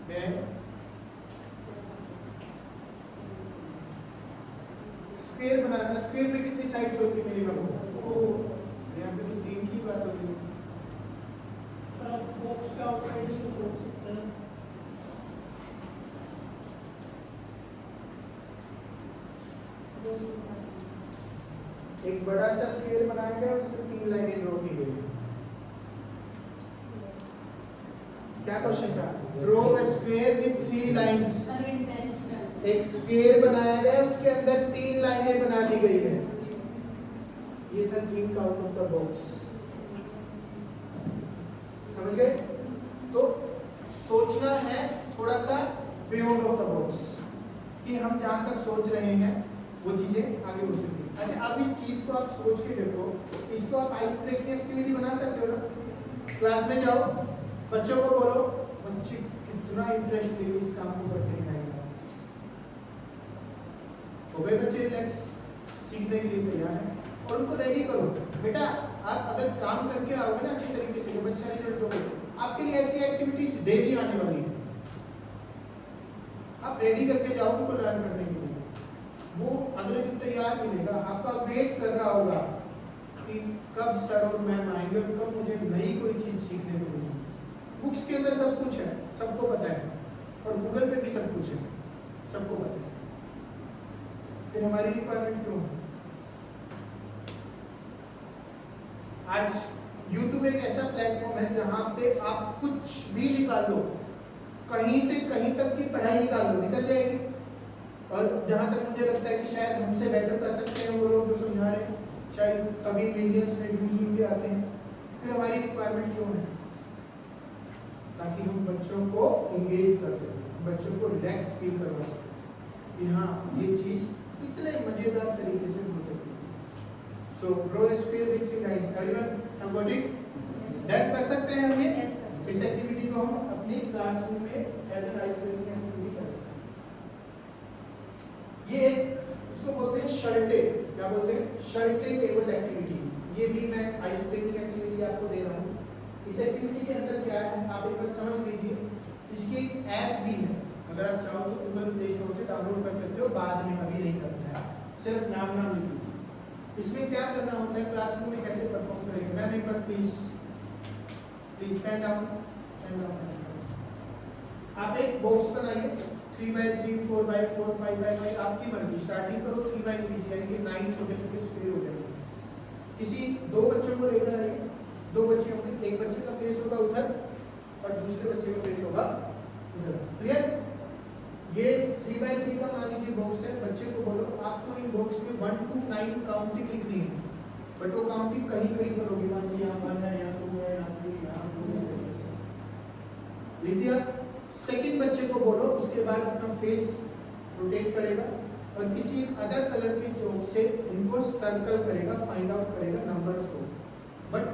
मैं स्क्वायर बनाना, स्क्वायर में कितनी साइड्स होती है मिनिमम? यहाँ पे तो 3 की बात होती है। बॉक्स का आउटसाइड से सोच सकते हैं। एक बड़ा सा स्क्वायर बनाया गया, उसमें 3 लाइनें ड्रॉ की गई। क्या क्वेश्चन था? Draw a square with 3 lines. एक स्क्वायर बनाया गया, उसके अंदर 3 लाइनें बना दी गई है। ये था think out of the box. समझ गए? तो सोचना है थोड़ा सा बियॉन्ड ऑफ द बॉक्स, कि हम जहां तक सोच रहे हैं वो चीजें आगे बढ़ सकती हैं। अच्छा, अब इस चीज को आप सोच के देखो, इसको आप आइस ब्रेकिंग एक्टिविटी बना सकते हो ना। क्लास में जाओ, बच्चों को बोलो, बच्चे कितना इंटरेस्ट लेके इस काम को करके दिखाएंगे। हो गए बच्चे रिलैक्स, सीखने के लिए तैयार है, और उनको रेडी करो। बेटा आप अगर काम करके आओगे ना अच्छे तरीके से, जब अच्छा रिजल्ट दोगे, आपके लिए ऐसी एक्टिविटीज डेली आने वाली है। आप रेडी करके जाओ उनको लर्न करने के लिए। वो अगले दिन तैयार मिलेगा, आपका वेट कर रहा होगा कि कब सर और मैम आएंगे और कब मुझे नई कोई चीज़ सीखने को मिलेगी। बुक्स के अंदर सब कुछ है, सबको पता है, और गूगल पे भी सब कुछ है, सबको पता है। फिर हमारी रिक्वायरमेंट क्यों? आज YouTube एक ऐसा प्लेटफॉर्म है जहां पे आप कुछ भी निकाल लो, कहीं से कहीं तक की पढ़ाई निकाल लो, निकल जाएगी। और जहां तक मुझे लगता है कि शायद हमसे बेटर कर सकते हैं वो लोग जो समझा रहे हैं, शायद कभी मिलियंस में व्यूज उनके आते हैं। फिर हमारी रिक्वायरमेंट क्यों है? ताकि हम बच्चों को इंगेज कर सकें, बच्चों को रिलैक्स फील करवा सकें कि हाँ ये चीज़ इतने मज़ेदार तरीके से हो सकती है। So draw a square with 3 lines. Everyone have got it? Done कर सकते हैं हम ये? Yes, sir. इस एक्टिविटी को हम अपनी क्लासरूम में as an ice breaking activity कर सकते हैं। ये इसको बोलते हैं शर्टे। क्या बोलते हैं? शर्टे टेबल एक्टिविटी। ये भी मैं आइस ब्रेकिंग एक्टिविटी आपको दे रहा हूँ। इस एक्टिविटी के अंदर क्या है आप एक बार समझ लीजिए। इसकी एक ऐप भी है, अगर आप चाहो तो गूगल प्ले स्टोर से डाउनलोड कर सकते हो, बाद में अभी नहीं करना है, सिर्फ नाम नाम लिख लीजिए। इसमें क्या करना होता है, क्लासरूम में कैसे परफॉर्म करेंगे। मैम एक बार प्लीज पेन डाउन। आप एक बॉक्स बनाइए 3x3, 4x4, 5x5, आपकी मर्जी। स्टार्टिंग करो 3x3 से, यानी कि 9 छोटे छोटे स्क्वायर हो जाएंगे। किसी 2 बच्चों को लेकर आइए, 2 बच्चे होंगे, एक बच्चे का फेस होगा उधर और दूसरे बच्चे का फेस होगा उधर। क्लियर? ये 3x3 का मान लीजिए बॉक्स है। बच्चे को बोलो आपको इन बॉक्स में 1 to 9 काउंटिंग लिखनी है, बट वो काउंटिंग कहीं कहीं करोगे। मान लीजिए यहाँ 1 है, यहाँ 2 है, यहाँ 3, यहाँ 4 इस तरीके से लिख दिया। सेकंड बच्चे को बोलो, उसके बाद अपना फेस रोटेट करेगा और किसी अदर कलर के चौक से इनको सर्कल करेगा, फाइंड आउट करेगा नंबर्स को, बट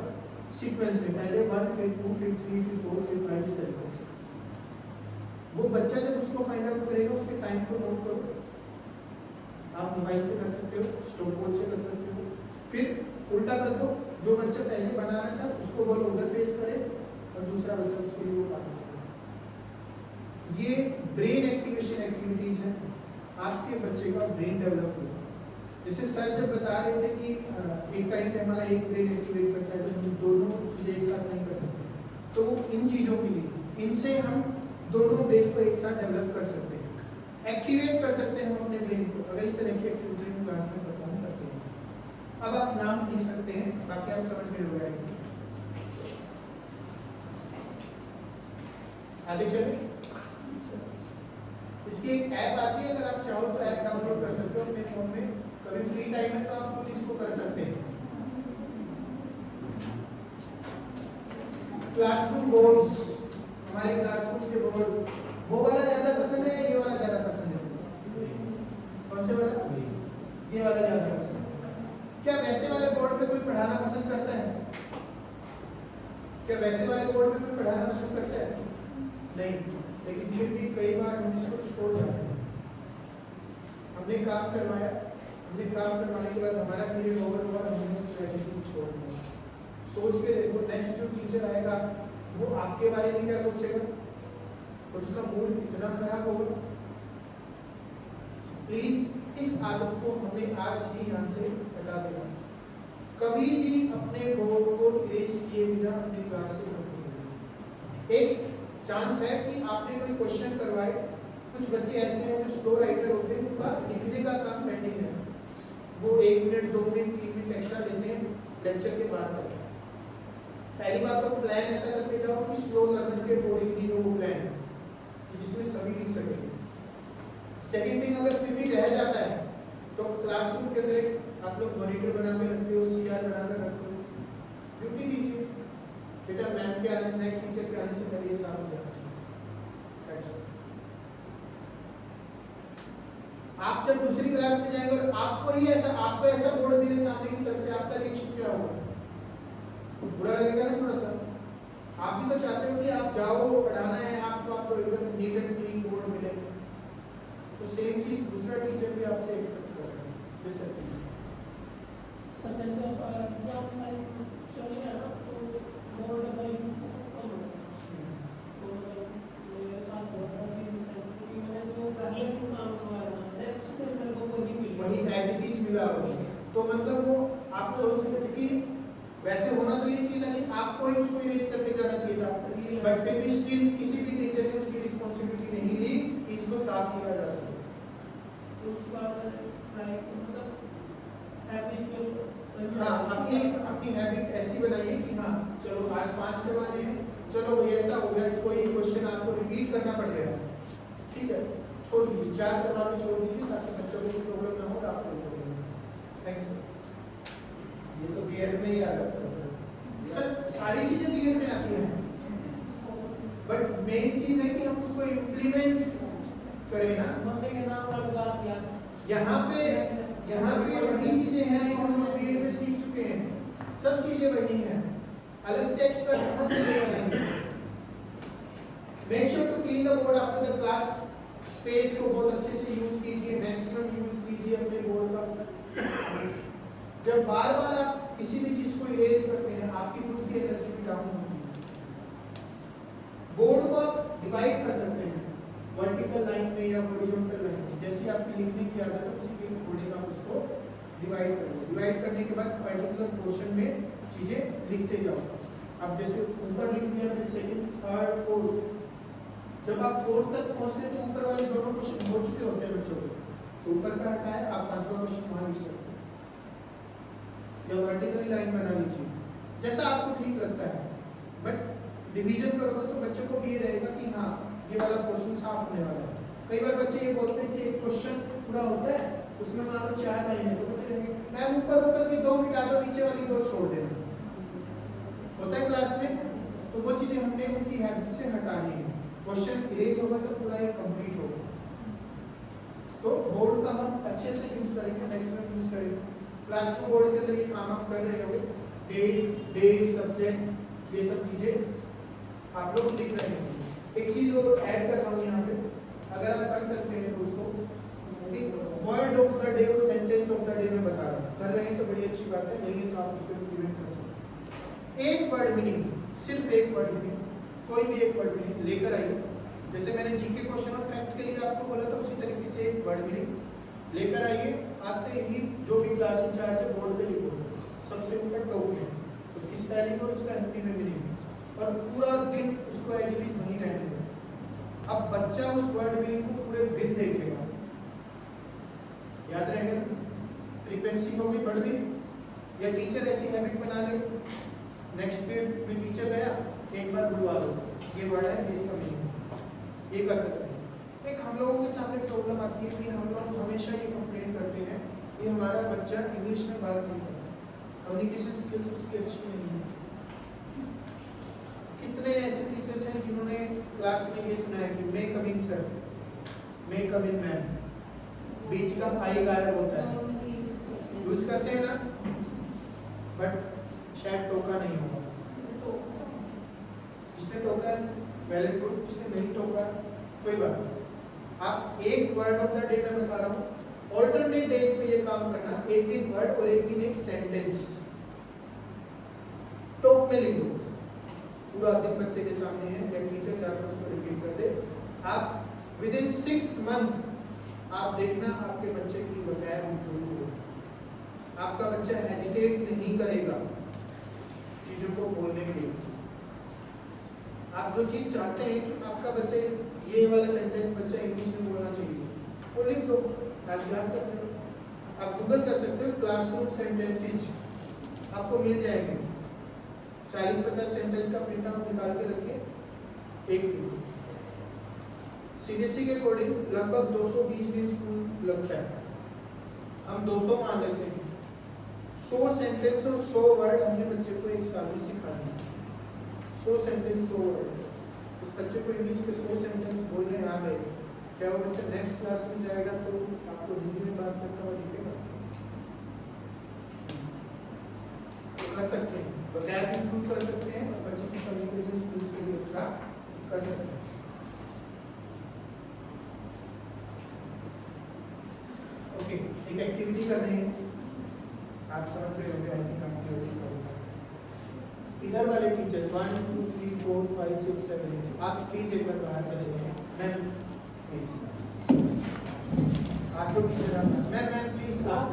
सीक्वेंस में, पहले 1 फिर 2 फिर 3 फिर 4 फिर 5 इस तरीके से। वो बच्चा जब उसको फाइंड आउट करेगा उसके टाइम को नोट करो। आप मोबाइल से कर सकते हो, स्टॉपवॉच से कर सकते हो। फिर उल्टा कर दो, जो बच्चा पहले बना रहा था उसको बोलो उधर फेस करे और दूसरा बच्चा उसके लिए वो काम करे। ये ब्रेन एक्टिवेशन एक्टिविटीज है, आपके बच्चे का ब्रेन डेवलप होगा। जैसे सर जब बता रहे थे कि एक टाइम पे हमारा एक ब्रेन एक्टिवेट करता है, तो हम दोनों चीज़ें एक साथ नहीं कर सकते, तो वो इन चीज़ों के लिए, इनसे हम दोनों ब्रेन को एक साथ डेवलप कर सकते हैं, एक्टिवेट कर सकते हैं हम अपने ब्रेन को, अगर इस तरह की एक्टिविटी हम क्लास में परफॉर्म करते हैं। अब आप नाम लिख सकते हैं, बाकी आप समझ गए हो जाएंगे। आगे चले। इसकी एक ऐप आती है, अगर आप चाहो तो ऐप डाउनलोड कर सकते हो अपने फोन में। कभी फ्री टाइम है तो आप खुद इसको कर सकते हैं। क्लासरूम बोर्ड्स, हमारे क्लासरूम के बोर्ड, वो वाला ज्यादा पसंद है या ये वाला ज्यादा पसंद है? कौन से वाला? ये वाला ज्यादा पसंद है। क्या वैसे वाले बोर्ड पे कोई पढ़ाना पसंद करता है? क्या वैसे वाले बोर्ड पे कोई पढ़ाना पसंद करता है? नहीं, लेकिन फिर भी कई बार हम इसको छोड़ जाते हैं। हमने काम करवाया, हमने काम करवाने के बाद हमारा पीरियड ओवर हुआ, हमने स्ट्रेटजी छोड़ दिया। सोच के देखो, नेक्स्ट जो टीचर आएगा वो आपके बारे में क्या सोचेगा और उसका मूड कितना खराब होगा। प्लीज इस आदत को हमें आज ही यहाँ से हटा देना। कभी भी अपने बोर्ड को इरेज किए बिना अपनी क्लास से मत निकलिए। एक चांस है कि आपने कोई क्वेश्चन करवाए, कुछ बच्चे ऐसे हैं जो स्लो राइटर होते हैं, उनका लिखने का काम पेंडिंग है, वो 1 मिनट 2 मिनट 3 मिनट एक्स्ट्रा लेते हैं लेक्चर के बाद तक। पहली बात तो प्लान ऐसा करके जाओ कि स्लो लर्नर के अकॉर्डिंग ही हो वो प्लान, जिसमें सभी लिख सकेंगे। सेकंड थिंग, अगर फिर भी रह जाता है तो क्लासरूम के अंदर आप लोग मॉनिटर बना के रखते हो, CR बना कर रखते हो, ड्यूटी दीजिए बेटा, मैम के आने, नेक्स्ट टीचर के आने से पहले ये साफ हो जाना चाहिए। आप जब दूसरी क्लास में जाएंगे और आपको ऐसा बोर्ड मिले सामने की तरफ से, आपका रिएक्शन क्या होगा? बुरा लगेगा ना थोड़ा सा। आप भी तो चाहते हो कि आप जाओ, पढ़ाना है आपको एकदम नीट एंड क्लीन बोर्ड मिले। तो सेम चीज दूसरा टीचर भी आपसे एक्सपेक्ट कर रहा है। जैसे बोर्ड का यूज कम होता है, तो मेरे साथ बहुत सारी क्योंकि मैंने जो पहले भी काम करवाया था, नेक्स्ट में मेरे को वही एज इट इज मिला होगा। तो मतलब वो आप सोच सकते हैं कि वैसे होना तो ये चाहिए था कि आपको ही उसको इरेज करके जाना चाहिए था, बट फिर भी स्टिल किसी भी टीचर ने उसकी रिस्पॉन्सिबिलिटी नहीं ली कि इसको साफ किया जा सके। उसके बाद ट्राई मतलब हाँ, अपनी हैबिट ऐसी बनाइए कि हाँ चलो आज 5 करवाने हैं, चलो भाई ऐसा हो गया कोई क्वेश्चन आपको रिपीट करना पड़ गया, ठीक है, छोड़ दीजिए, 4 करवा के छोड़ दीजिए ताकि बच्चों को प्रॉब्लम ना हो और आपको थैंक यू सर। ये तो बीएड में ही आ जाता है सर, सारी चीजें बीएड में आती हैं, बट मेन चीज है कि हम उसको इम्प्लीमेंट करें ना। यहाँ पे वही चीजें हैं जो हम लोग बीएड में सीख चुके हैं, सब चीजें वही हैं, अलग से एक्स्ट्रा कहाँ से ले बनाएंगे। Make sure to clean the board after the class, space को बहुत अच्छे से यूज कीजिए, मैक्सिमम यूज कीजिए अपने बोर्ड का। जब बार बार आप किसी भी चीज को इरेज करते हैं, आपकी खुद की एनर्जी भी डाउन होती है। बोर्ड को आप डिवाइड कर सकते हैं, वर्टिकल वर्टिकल लाइन में या हॉरिजॉन्टल लाइन में, जैसी आपकी लिखने की आदत है उसी के अकॉर्डिंग आप उसको डिवाइड करो। डिवाइड करने के बाद पर्टिकुलर पोर्शन में चीजें लिखते जाओ। अब जैसे ऊपर लिख दिया, फिर सेकंड, थर्ड, फोर्थ, जब आप फोर्थ तक पहुंचते हैं तो ऊपर वाले दोनों क्वेश्चन हो चुके होते हैं बच्चों को, तो ऊपर का हटा है, आप पांचवा क्वेश्चन वहां लिख सकते हैं या वर्टिकल लाइन बना लीजिए, जैसा आपको ठीक लगता है। बट डिवीजन करोगे तो बच्चों को भी ये रहेगा कि हाँ ये वाला पोर्शन साफ होने वाला है। कई बार बच्चे ये बोलते हैं कि एक क्वेश्चन पूरा होता है उसमें मान लो 4 लाइन है, तो बच्चे कहेंगे मैम ऊपर की 2 मिटा दो, नीचे वाली 2 छोड़ देना, होता है क्लास में। तो वो चीजें हमने उनकी हैबिट से हटानी है। क्वेश्चन इरेज होगा तो पूरा ये कंप्लीट होगा। तो बोर्ड का हम अच्छे से यूज करेंगे, मैक्सिमम यूज करेंगे। क्लास को बोर्ड के अंदर ये काम आप कर रहे होंगे, डेट, डे, सब्जेक्ट, ये सब चीजें आप लोग लिख रहे हैं। एक चीज और ऐड कर रहा हूँ यहाँ पे, अगर आप कर सकते हैं तो उसको वर्ड ऑफ द डे और सेंटेंस ऑफ द डे में बता रहा हूँ, कर रहे हैं तो बड़ी अच्छी बात है, नहीं है तो आप उसको इम्प्लीमेंट कर सकते हैं। एक वर्ड मीनिंग, सिर्फ एक वर्ड मीनिंग, कोई भी एक वर्ड मीनिंग लेकर आइए। जैसे मैंने जीके क्वेश्चन और फैक्ट के लिए आपको बोला था, उसी तरीके से एक वर्ड मीनिंग लेकर आइए। आते ही जो भी क्लास इंचार्ज है बोर्ड पे लिखो, सबसे ऊपर टॉप में उसकी स्पेलिंग और उसका हिंदी में मीनिंग, और पूरा दिन उसको एज इट इज वहीं रहने दो। अब बच्चा उस वर्ड मीनिंग को पूरे दिन देखेगा, याद रहेगा, फ्रीक्वेंसी हो गई बढ़ गई। या टीचर ऐसी हैबिट बना ले, नेक्स्ट पीरियड में टीचर गया एक बार बुलवा दो, ये वर्ड है, इसका मीनिंग, ये कर सकते हैं। एक हम लोगों के सामने प्रॉब्लम आती है कि हम लोग हमेशा ये कंप्लेन करते हैं कि हमारा बच्चा इंग्लिश में बात नहीं करता, कम्युनिकेशन स्किल्स उसकी अच्छी नहीं है। कितने ऐसे टीचर्स हैं जिन्होंने क्लास में ये सुना है कि मे कम इन सर, मे कम इन मैम, बीच का आई गायब होता है, यूज करते हैं ना, बट शायद टोका नहीं होगा। जिसने टोका है वेल एंड गुड, जिसने नहीं टोका कोई बात नहीं। आप एक वर्ड ऑफ द डे में बता रहा हूँ, ऑल्टरनेट डेज में ये काम करना, एक दिन वर्ड और एक दिन एक सेंटेंस टॉप में लिख दो। पूरा दिन बच्चे के सामने है, या टीचर जाकर उसको रिपीट कर दे। आप विद इन 6 मंथ आप देखना आपके बच्चे की वोकैब इंप्रूव होगी। आपका बच्चा हेजिटेट नहीं करेगा चीजों को बोलने के लिए। आप जो चीज चाहते हैं कि आपका बच्चे ये वाला सेंटेंस बच्चा इंग्लिश में बोलना चाहिए, वो लिख दो, आज याद करते हो। आप गूगल कर सकते हो, क्लासरूम सेंटेंसेज आपको मिल जाएंगे। 40-50 सेंटेंस का प्रिंट आउट निकाल के रखिए एक दिन। सीबीएसई के अकॉर्डिंग लगभग 220 दिन स्कूल लगता है, हम 200 मान लेते हैं। 100 सेंटेंस और 100 वर्ड हमने बच्चे को एक साल में सिखा दिए। 100 सेंटेंस 100 वर्ड, उस बच्चे को इंग्लिश के 100 सेंटेंस बोलने आ गए, क्या वो बच्चा नेक्स्ट क्लास में जाएगा तो आपको हिंदी में बात करता हुआ दिखेगा? तो कर सकते हैं, वोकैब इंप्रूव कर सकते हैं और बच्चे की कम्युनिकेशन स्किल्स को भी अच्छा कर सकते हैं। ओके, एक एक्टिविटी कर रहे हैं, आप समझ रहे होंगे, आई थिंक आपकी इधर वाले टीचर 1 2 3 4 5 6 7 8, आप प्लीज एक बार बाहर चले जाइए। मैम प्लीज, आप लोग टीचर, मैम प्लीज आप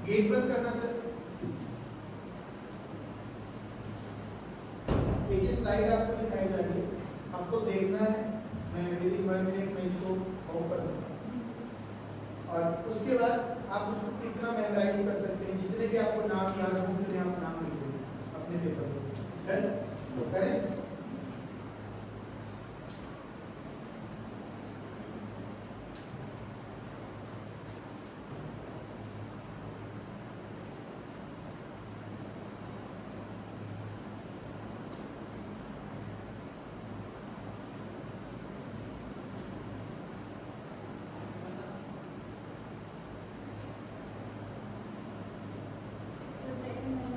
गेट बंद करना सर। एक स्लाइड आपको दिखाई जा रही है, आपको देखना है, मैं विद इन 1 मिनट में इसको ऑफ कर दूंगा और उसके बाद आप उसको कितना मेमोराइज कर सकते हैं, जितने भी आपको नाम याद हो उतने आप नाम लिख दें अपने पेपर में। डन करें? second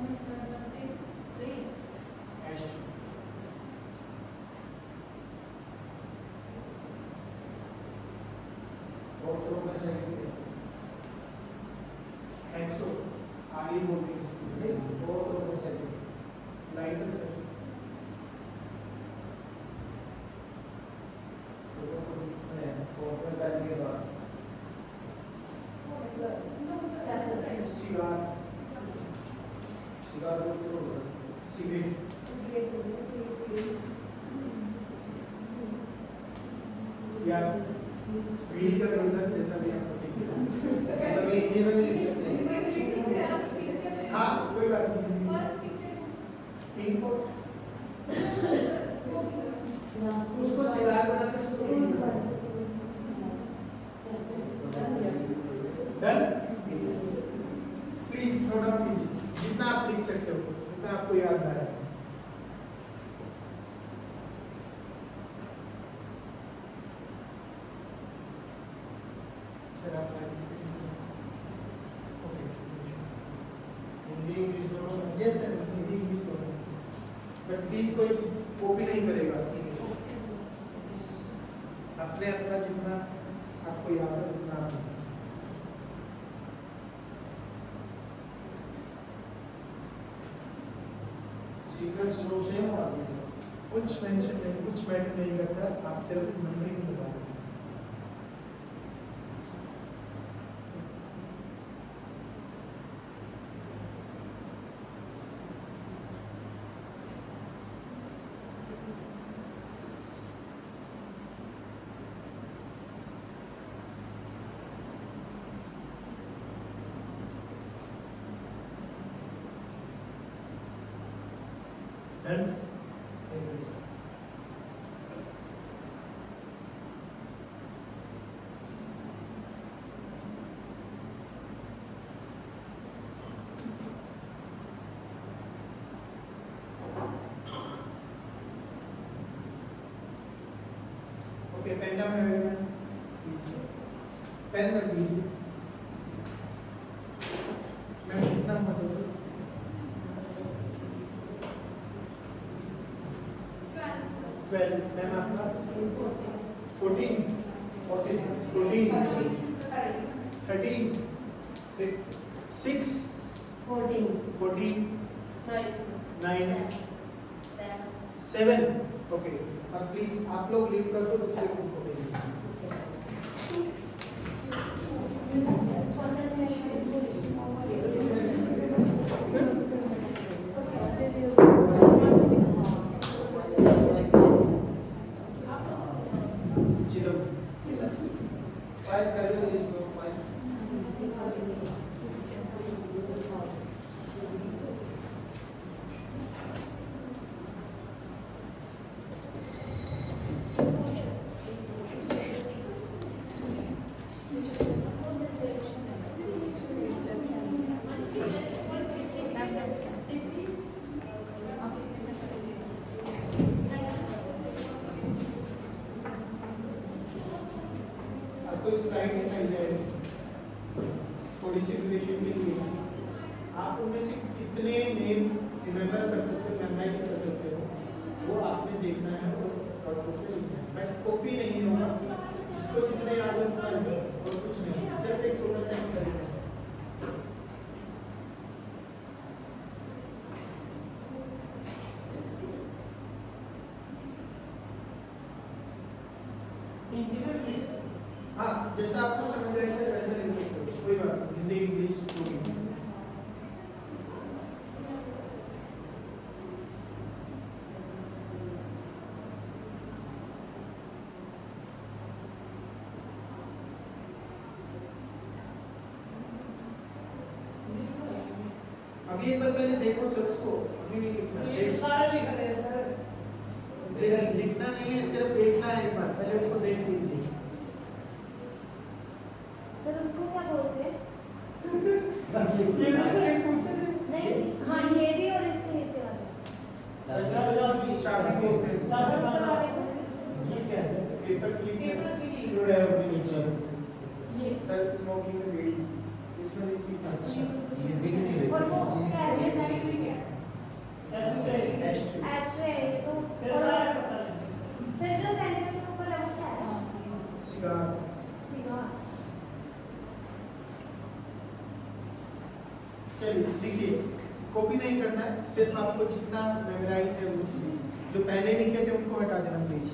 लाइटर सर फोटो को उसमें फोटो में डालने के बाद सिगार सिगार बोलते हो सिगरेट या बीड़ी का कंसर्ट जैसा भी आप मतलब हिंदी में भी लिख सकते हैं हाँ कोई बात नहीं पिंक उसको सिगार बनाते डन प्लीज नोट डाउन कीजिए जितना आप लिख सकते हो जितना आपको याद आए सर आप ओके हिंदी इंग्लिश दोनों में यस सर हिंदी इंग्लिश दोनों बट प्लीज कोई कॉपी नहीं करेगा अपने अपना जितना आपको याद है उतना आप लिखिए। सीक्वेंस रो सेम होना चाहिए कुछ मेंशन नहीं कुछ मैटर नहीं करता आप सिर्फ नंबरिंग बता दें Done? Okay, pen down everyone. Please. Pen रख दीजिए. मैं कितना मतलब 12 मैम आपका 14 13 6 14 9 7 ओके अब प्लीज आप लोग लीव कर दो दूसरे ग्रुप को भेजिए चिलो 5 कर लो इसको 5 आपको एक स्लाइड दिखाई जाए थोड़ी सी ड्यूरेशन के लिए आप उनमें से कितने नेम रिमेंबर कर सकते हो मेमोराइज कर सकते हो वो आपने देखना है और नोटबुक पे लिखना है बट कॉपी नहीं होगा जिसको जितने याद है उतना लिखो और कुछ नहीं सिर्फ एक छोटा सा एक्सपेरिमेंट हाँ जैसा आपको समझ आए सर वैसा लिख सकते हो कोई बात नहीं हिंदी इंग्लिश जो भी अभी एक बार पहले देखो सर उसको अभी नहीं लिखना ये देख- सारे लिख रहे हैं सर लिखना नहीं है सिर्फ देखना है एक बार पहले उसको देख लीजिए सर उसको क्या बोलते हैं? ये ना सर एक पूछ रहे नहीं, हाँ ये भी और इसके नीचे वाला। ऐसा चाबी बोलते हैं चाबी। इसको। ऊपर वाले को ये क्या है पेपर क्लिप ये सर स्मोकिंग में बीड़ी इसमें भी सीखना ये दिख नहीं रही और वो क्या है? एस्ट्रे एस्ट्रे है तो फिर और सारे पता नहीं सर जो सेंटर के ऊपर है वो क्या है? Cigar cigar. चलिए देखिए कॉपी नहीं करना है, सिर्फ आपको जितना मेमोराइज है वो चीज़ें जो पहले लिखे थे उनको हटा देना प्लीज।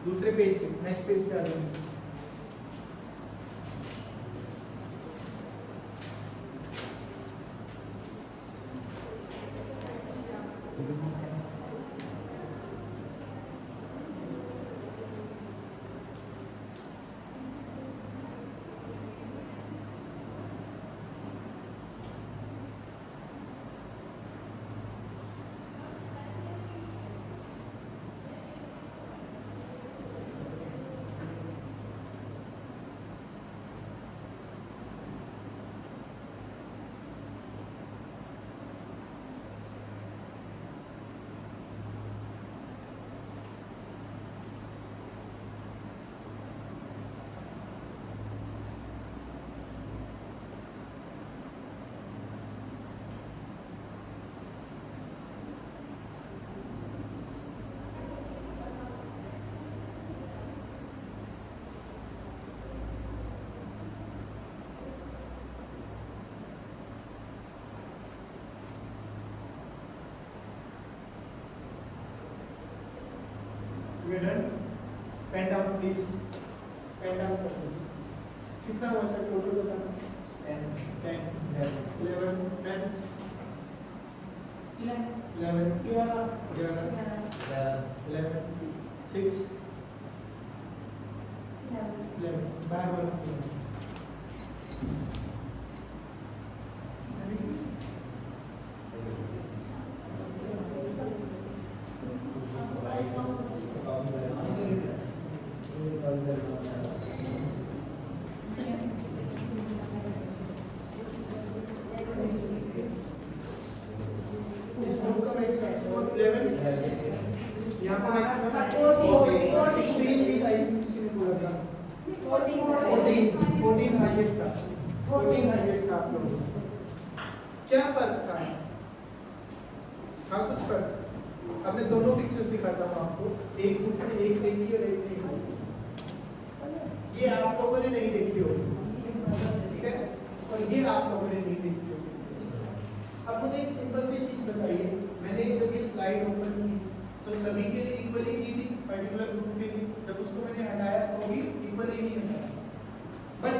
दूसरे पेज पे, नेक्स्ट पेज पे आ जाएंगे। We're done. Pen down, please. Pen down कर दीजिए। कितना हुआ सर टोटल बताना? 10, 11, 10, 11, 6, 11 बाहर वाला इस ग्रुप का मैक्सिमम 11 यहाँ पर मैक्सिमम 16 भी किसी ने बोला था 14 हाईएस्ट था 14 हाईएस्ट था आप लोगों का। क्या फर्क था? हाँ कुछ फर्क। अब मैं दोनों पिक्चर्स दिखाता हूँ आपको, एक ग्रुप में एक देखी और एक नहीं देखी। ये आप लोगों ने नहीं देखी होगी, ठीक है, और ये आप लोगों ने नहीं देखी होगी। अब मुझे एक सिंपल सी चीज बताइए, मैंने जब ये स्लाइड ओपन की तो सभी के लिए इक्वली की थी, पर्टिकुलर ग्रुप के लिए जब उसको मैंने हटाया तो भी इक्वली ही हटाया, बट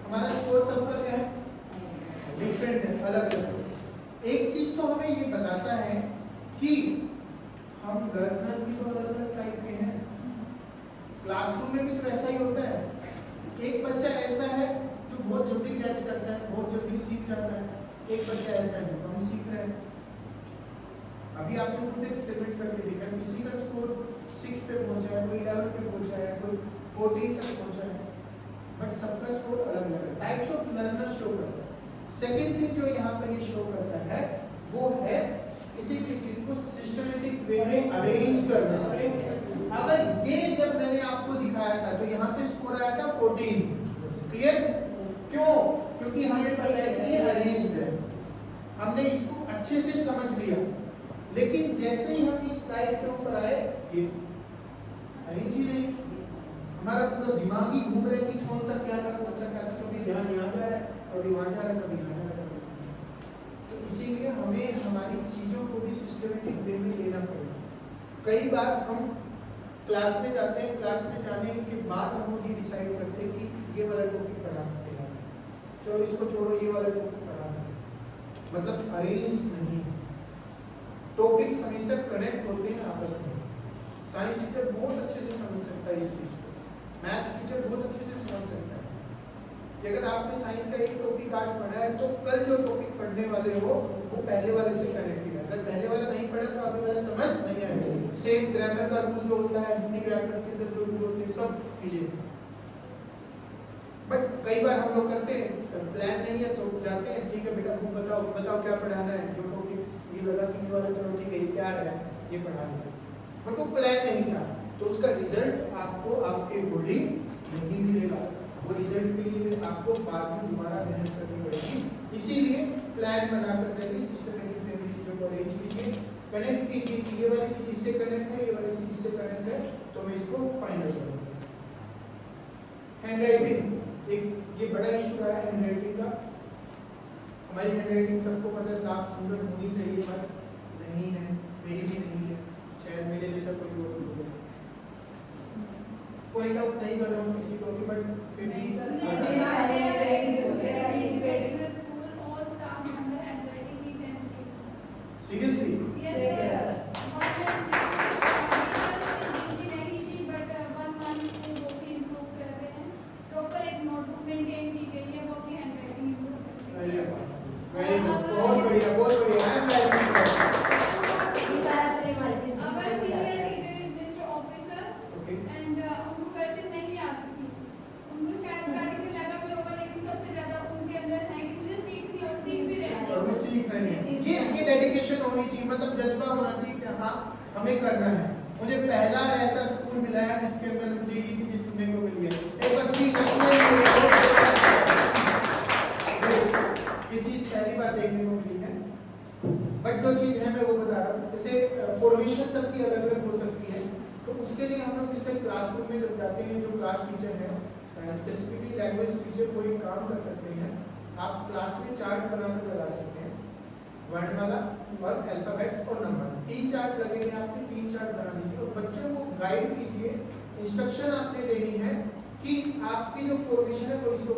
हमारा स्कोर सबका क्या है? डिफरेंट है, अलग अलग। एक चीज तो हमें ये बताता है कि हम लर्नर भी तो अलग अलग टाइप के हैं। क्लासरूम में भी तो ऐसा ही होता है। एक बच्चा ऐसा है जो बहुत जल्दी कैच करता है, बहुत जल्दी सीख जाता है, एक बच्चा ऐसा है जो कम सीख रहा है। अभी आपने खुद एक्सपेरिमेंट करके देखा, किसी का स्कोर 6 पे पहुंचा है, कोई 11 पे पहुंचा है, कोई 14 तक पहुंचा है, बट सबका स्कोर अलग अलग है। टाइप्स ऑफ लर्नर शो करता है। सेकेंड थिंग जो यहाँ पर ये शो करता है वो है किसी भी चीज को सिस्टमेटिक वे में अरेंज करना। अगर ये जब मैंने आपको दिखाया था तो यहाँ पे स्कोर आया था 14, क्लियर? क्यों? क्योंकि हमें पता है कि ये अरेंज्ड है, हमने इसको अच्छे से समझ लिया। लेकिन जैसे ही हम इस स्लाइड के ऊपर आए ये अरेंज ही नहीं, हमारा पूरा दिमाग ही घूम रहा है कि कौन सा क्या था, कौन सा क्या था, कभी ध्यान यहाँ जा रहा है, कभी वहाँ जा रहा है, कभी यहाँ जा रहा है। तो इसीलिए हमें हमारी चीज़ों को भी सिस्टमेटिक वे में लेना पड़ेगा। कई बार हम क्लास में जाते हैं, क्लास में जाने के बाद हम ये डिसाइड करते हैं कि ये वाला टॉपिक पढ़ाते हैं, चलो इसको छोड़ो, ये वाला टॉपिक पढ़ाते हैं, मतलब अरेंज नहीं। टॉपिक्स हमेशा कनेक्ट होते हैं आपस में। साइंस टीचर बहुत अच्छे से समझ सकता है इस चीज़ को, मैथ्स टीचर बहुत अच्छे से समझ सकता है कि अगर आपने साइंस का एक टॉपिक आज पढ़ा है तो कल जो टॉपिक पढ़ने वाले हो वो पहले वाले से कनेक्टेड है। अगर पहले वाला नहीं पढ़ा तो आगे वाला समझ नहीं आएगा। सेम ग्रामर का रूल जो होता है, हिंदी व्याकरण के अंदर जो रूल होते हैं, सब चीजें। बट कई बार हम लोग करते हैं, प्लान नहीं है तो जाते हैं, ठीक है बेटा बुक बताओ क्या पढ़ाना है, जो टॉपिक ये लगा कि ये वाला चलो ठीक है ये तैयार है ये पढ़ा देते, बट वो प्लान नहीं था तो उसका रिजल्ट आपको आपके अकॉर्डिंग नहीं मिलेगा। वो रिजल्ट के लिए आपको बाद में दोबारा मेहनत करनी पड़ेगी। इसीलिए प्लान बनाकर चलिए, सिस्टमेटिक वे में चीज़ों को अरेंज कीजिए, कनेक्ट कीजिए कि ये वाली चीज़ इससे कनेक्ट है, ये वाली चीज़ इससे कनेक्ट है, तो मैं इसको फाइनल करूँगा। हैंड राइटिंग, एक ये बड़ा इशू रहा है हैंड राइटिंग का। हमारी हैंडराइटिंग सबको पता है साफ सुंदर होनी चाहिए, पर नहीं है, मेरी भी नहीं है, शायद मेरे जैसा कोई और हो गया। कोई डाउट नहीं कर रहा हूँ किसी को भी, बट फिर भी सीरियसली अरे वेरी गुड, बहुत बढ़िया, बहुत बढ़िया। आई एम ओके और वो सीख रहे हैं। ये डेडिकेशन होनी चाहिए, मतलब जज्बा होना चाहिए कि हाँ हमें करना है। मुझे पहला ऐसा स्कूल मिला है जिसके अंदर मुझे ये चीजें सुनने को मिली है। एक बार प्लीज ये चीज पहली बार देखने को मिली है, बट जो चीज है मैं वो बता रहा हूँ। जैसे फॉर्मेशन सबकी अलग अलग हो सकती है, तो उसके लिए हम लोग जैसे क्लासरूम में जब जाते हैं, जो क्लास टीचर है, स्पेसिफिकली लैंग्वेज टीचर कोई काम कर सकते हैं। आप क्लास में चार्ट बनाकर लगा सकते हैं, वर्णमाला और अल्फाबेट्स और नंबर, 3 चार्ट लगेंगे आपके, 3 चार्ट बना दीजिए और बच्चों को गाइड कीजिए। इंस्ट्रक्शन आपने देनी है कि आपकी जो फॉर्मेशन है वो इसके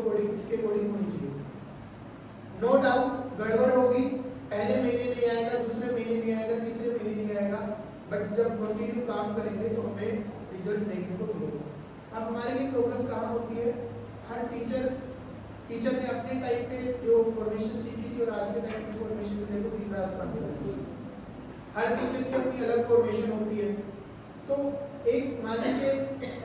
अकॉर्डिंग होनी चाहिए। नो डाउट गड़बड़ होगी, पहले महीने नहीं आएगा, दूसरे महीने नहीं आएगा, तीसरे महीने नहीं आएगा, बट जब कंटिन्यू काम करेंगे तो हमें रिजल्ट देखने को मिलेगा। अब हमारे लिए प्रॉब्लम कहाँ होती है, हर टीचर ने अपने टाइम पे जो फॉर्मेशन सीखी थी और आज के टाइम की फॉर्मेशन में देखो दिन रात काम करती है। हर टीचर की अपनी अलग फॉर्मेशन होती है। तो एक मान लीजिए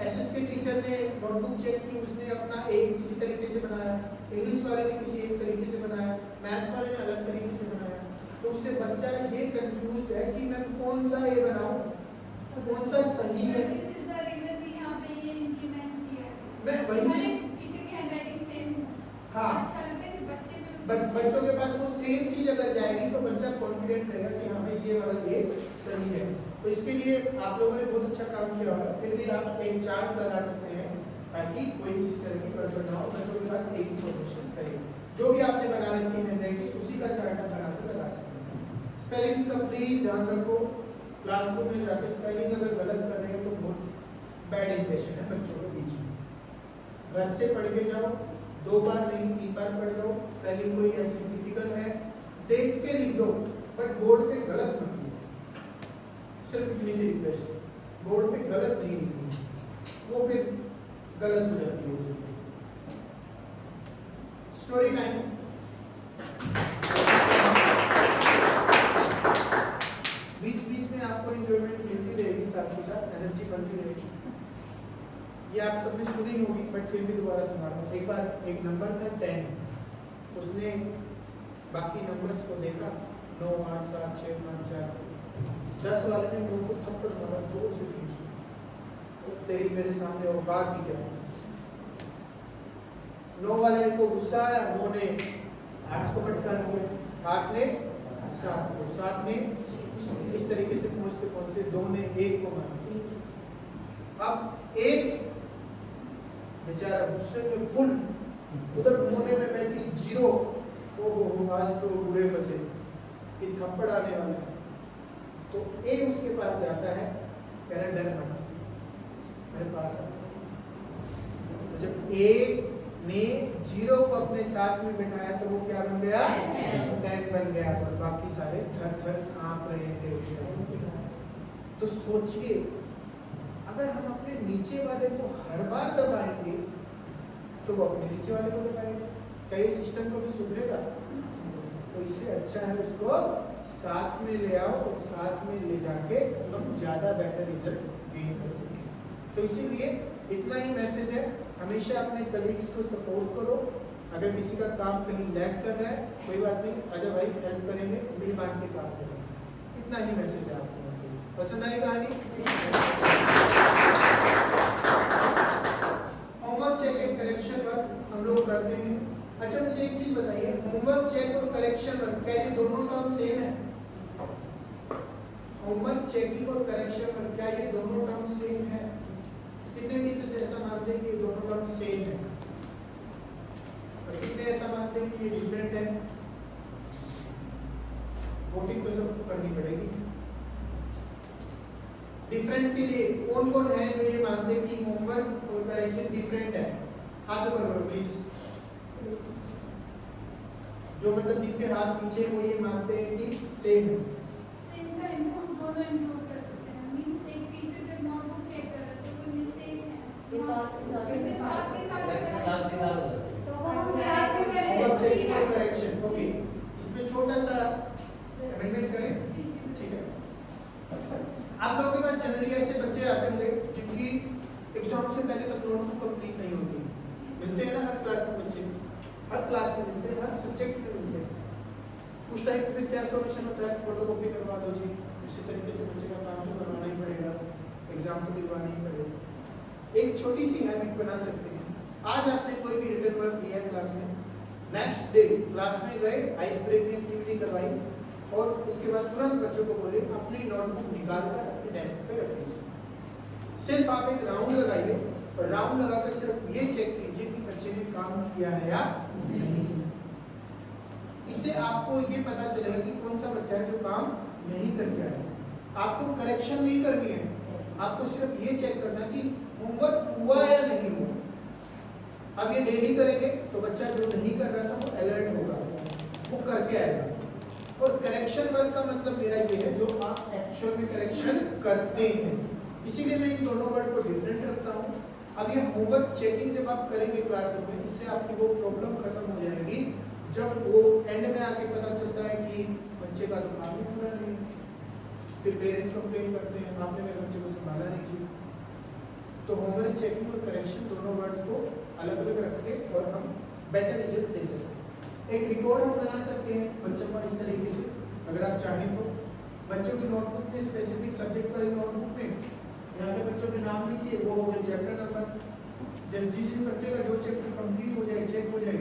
एसएस के टीचर ने नोटबुक चेक की, उसने अपना एक किसी तरीके से बनाया, इंग्लिश वाले ने किसी एक तरीके से बनाया, मैथ्स वाले ने अलग तरीके से बनाया, तो उससे बच्चा ये कंफ्यूज है कि मैं कौन सा ये बनाऊं, कौन सा सही है। मैं वही चीज हाँ बच्चों के पास वो सेम चीज अगर जाएगी तो बच्चा कॉन्फिडेंट रहेगा कि हाँ भाई ये वाला ये सही है। तो इसके लिए आप लोगों ने बहुत अच्छा काम किया होगा। फिर भी आप एक चार्ट लगा सकते हैं ताकि कोई किसी तरह की गड़बड़ ना हो, बच्चों के पास एक इन्फॉर्मेशन रहेगी। जो भी आपने बना रखी है हैंडराइटिंग उसी का चार्ट आप बना कर लगा सकते हैं। स्पेलिंग्स का प्लीज ध्यान रखो, क्लासरूम में जाकर स्पेलिंग अगर गलत कर रहे हो तो बहुत बैड इंप्रेशन है बच्चों के बीच में। घर से पढ़ के जाओ, 2 बार नहीं 3 बार पढ़ जाओ, स्पेलिंग कोई ऐसी टिपिकल है देख के लिख दो, बट बोर्ड पे गलत मत लिखो। सिर्फ इतनी सी रिक्वेस्ट है, बोर्ड पे गलत नहीं लिखनी, वो फिर गलत हो जाती है। Story time. बीच में आपको एंजॉयमेंट मिलती रहेगी, साथ ही साथ एनर्जी बनती रहेगी। ये आप सबने सुनी होगी, बट फिर भी दोबारा सुना रहा हूँ। एक बार एक नंबर था 10, उसने बाकी नंबर्स को देखा 9 8 7 6 5 4, 10 वाले ने मुंह को थप्पड़ मारा जोर से खींची, तो तेरी मेरे सामने औकात ही क्या है। 9 वाले को गुस्सा आया, 9 ने 8 को फटकार दिया, 8 ने 7 को, 7 ने इस तरीके से पहुंचते 2 ने 1 को मारा। अब एक बेचारा गुस्से में फुल, उधर कोने में बैठी 0, ओहो आज तो बुरे फंसे कि थप्पड़ आने वाला है। तो ए उसके पास जाता है, कह रहा डर मत, मेरे पास आ। तो जब ए ने 0 को अपने साथ में बिठाया तो वो क्या बन गया, 10 बन गया, और बाकी सारे थर थर कांप रहे थे। तो सोचिए अगर हम अपने नीचे वाले को हर बार दबाएंगे तो वो अपने नीचे वाले को दबाएंगे, क्या ये सिस्टम को भी सुधरेगा? तो इससे अच्छा है उसको साथ में ले आओ और साथ में ले जाके हम ज़्यादा बेटर रिजल्ट गेन कर सकें। तो इसीलिए इतना ही मैसेज है, हमेशा अपने कलीग्स को सपोर्ट करो। अगर किसी का काम कहीं लैग कर रहा है कोई बात नहीं, आजा भाई हेल्प करेंगे, मिल बांट के काम करेंगे। इतना ही मैसेज है आपको। पसंद आई कहानी? Homework check and correction work हम लोग करते हैं। अच्छा मुझे एक चीज बताइए, होमवर्क चेक और करेक्शन वर्क क्या ये दोनों टर्म सेम है? होमवर्क चेकिंग और करेक्शन वर्क क्या ये दोनों टर्म सेम है? कितने टीचर्स ऐसा मानते हैं कि ये दोनों टर्म सेम है और कितने ऐसा मानते हैं कि ये डिफरेंट है? वोटिंग तो सबको करनी पड़ेगी। डिफरेंट के लिए कौन कौन है जो ये मानते हैं कि होमवर्क और करेक्शन डिफरेंट है? हाथ ऊपर करो प्लीज। जो मतलब जिनके हाथ नीचे वो ये मानते हैं कि सेम है। सेम टाइम में हम दोनों इंक्लूड कर सकते हैं। मींस एक टीचर जब नोटबुक चेक कर रहे थे कोई मिस्टेक है के साथ तो वो हम क्लास में करें होमवर्क चेकिंग और करेक्शन। ओके, इसमें छोटा सा अमेंडमेंट करें, ठीक है। आप लोगों के पास जनरली ऐसे बच्चे आते होंगे जिनकी एग्जाम से पहले तक नोटबुक कंप्लीट नहीं होती। मिलते हैं ना हर क्लास में बच्चे, हर क्लास में मिलते हैं, हर सब्जेक्ट में मिलते हैं। उस टाइम पे फिर क्या सॉल्यूशन होता है? फोटोकॉपी करवा दो जी, इसी तरीके से बच्चे का काम तो करवाना ही पड़ेगा, एग्जाम तो दिलवाना ही पड़ेगा। एक छोटी सी हैबिट बना सकते हैं। आज आपने कोई भी रिटन वर्क दिया है क्लास में, नेक्स्ट डे क्लास में गए, आइस ब्रेकिंग एक्टिविटी करवाई और उसके बाद तुरंत बच्चों को बोले अपनी नोटबुक निकाल कर अपने डेस्क पे रख लीजिए। सिर्फ आप एक राउंड लगाइए और राउंड लगाकर सिर्फ ये चेक कीजिए कि बच्चे ने काम किया है या नहीं। इससे आपको ये पता चलेगा कि कौन सा बच्चा है जो काम नहीं करके आया। आपको करेक्शन नहीं करनी है, आपको सिर्फ ये चेक करना है कि होमवर्क हुआ या नहीं हुआ। अब ये डेली करेंगे तो बच्चा जो नहीं कर रहा था वो अलर्ट होगा, वो करके आएगा। और करेक्शन वर्क का मतलब मेरा ये है जो आप एक्चुअल में करेक्शन करते हैं, इसीलिए मैं इन दोनों वर्ड को डिफरेंट रखता हूँ। अब ये होमवर्क चेकिंग जब आप करेंगे क्लासरूम में, इससे आपकी वो प्रॉब्लम खत्म हो जाएगी जब वो एंड में आके पता चलता है कि बच्चे का तो काम ही पूरा नहीं है। फिर पेरेंट्स कंप्लेन करते हैं आपने मेरे बच्चे को संभाला नहीं जी। तो होमवर्क चेकिंग और करेक्शन दोनों वर्ड्स को अलग अलग रख के और हम बेटर रिजल्ट दे सकते हैं। एक रिकॉर्ड हम बना सकते हैं बच्चों का इस तरीके से, अगर आप चाहें तो बच्चों की नोटबुक में स्पेसिफिक सब्जेक्ट वाली नोटबुक में यहाँ पे बच्चों के नाम लिखिए, वो हो गए चैप्टर नंबर। जब जिस बच्चे का जो चैप्टर कंप्लीट हो जाए, चेक हो जाए,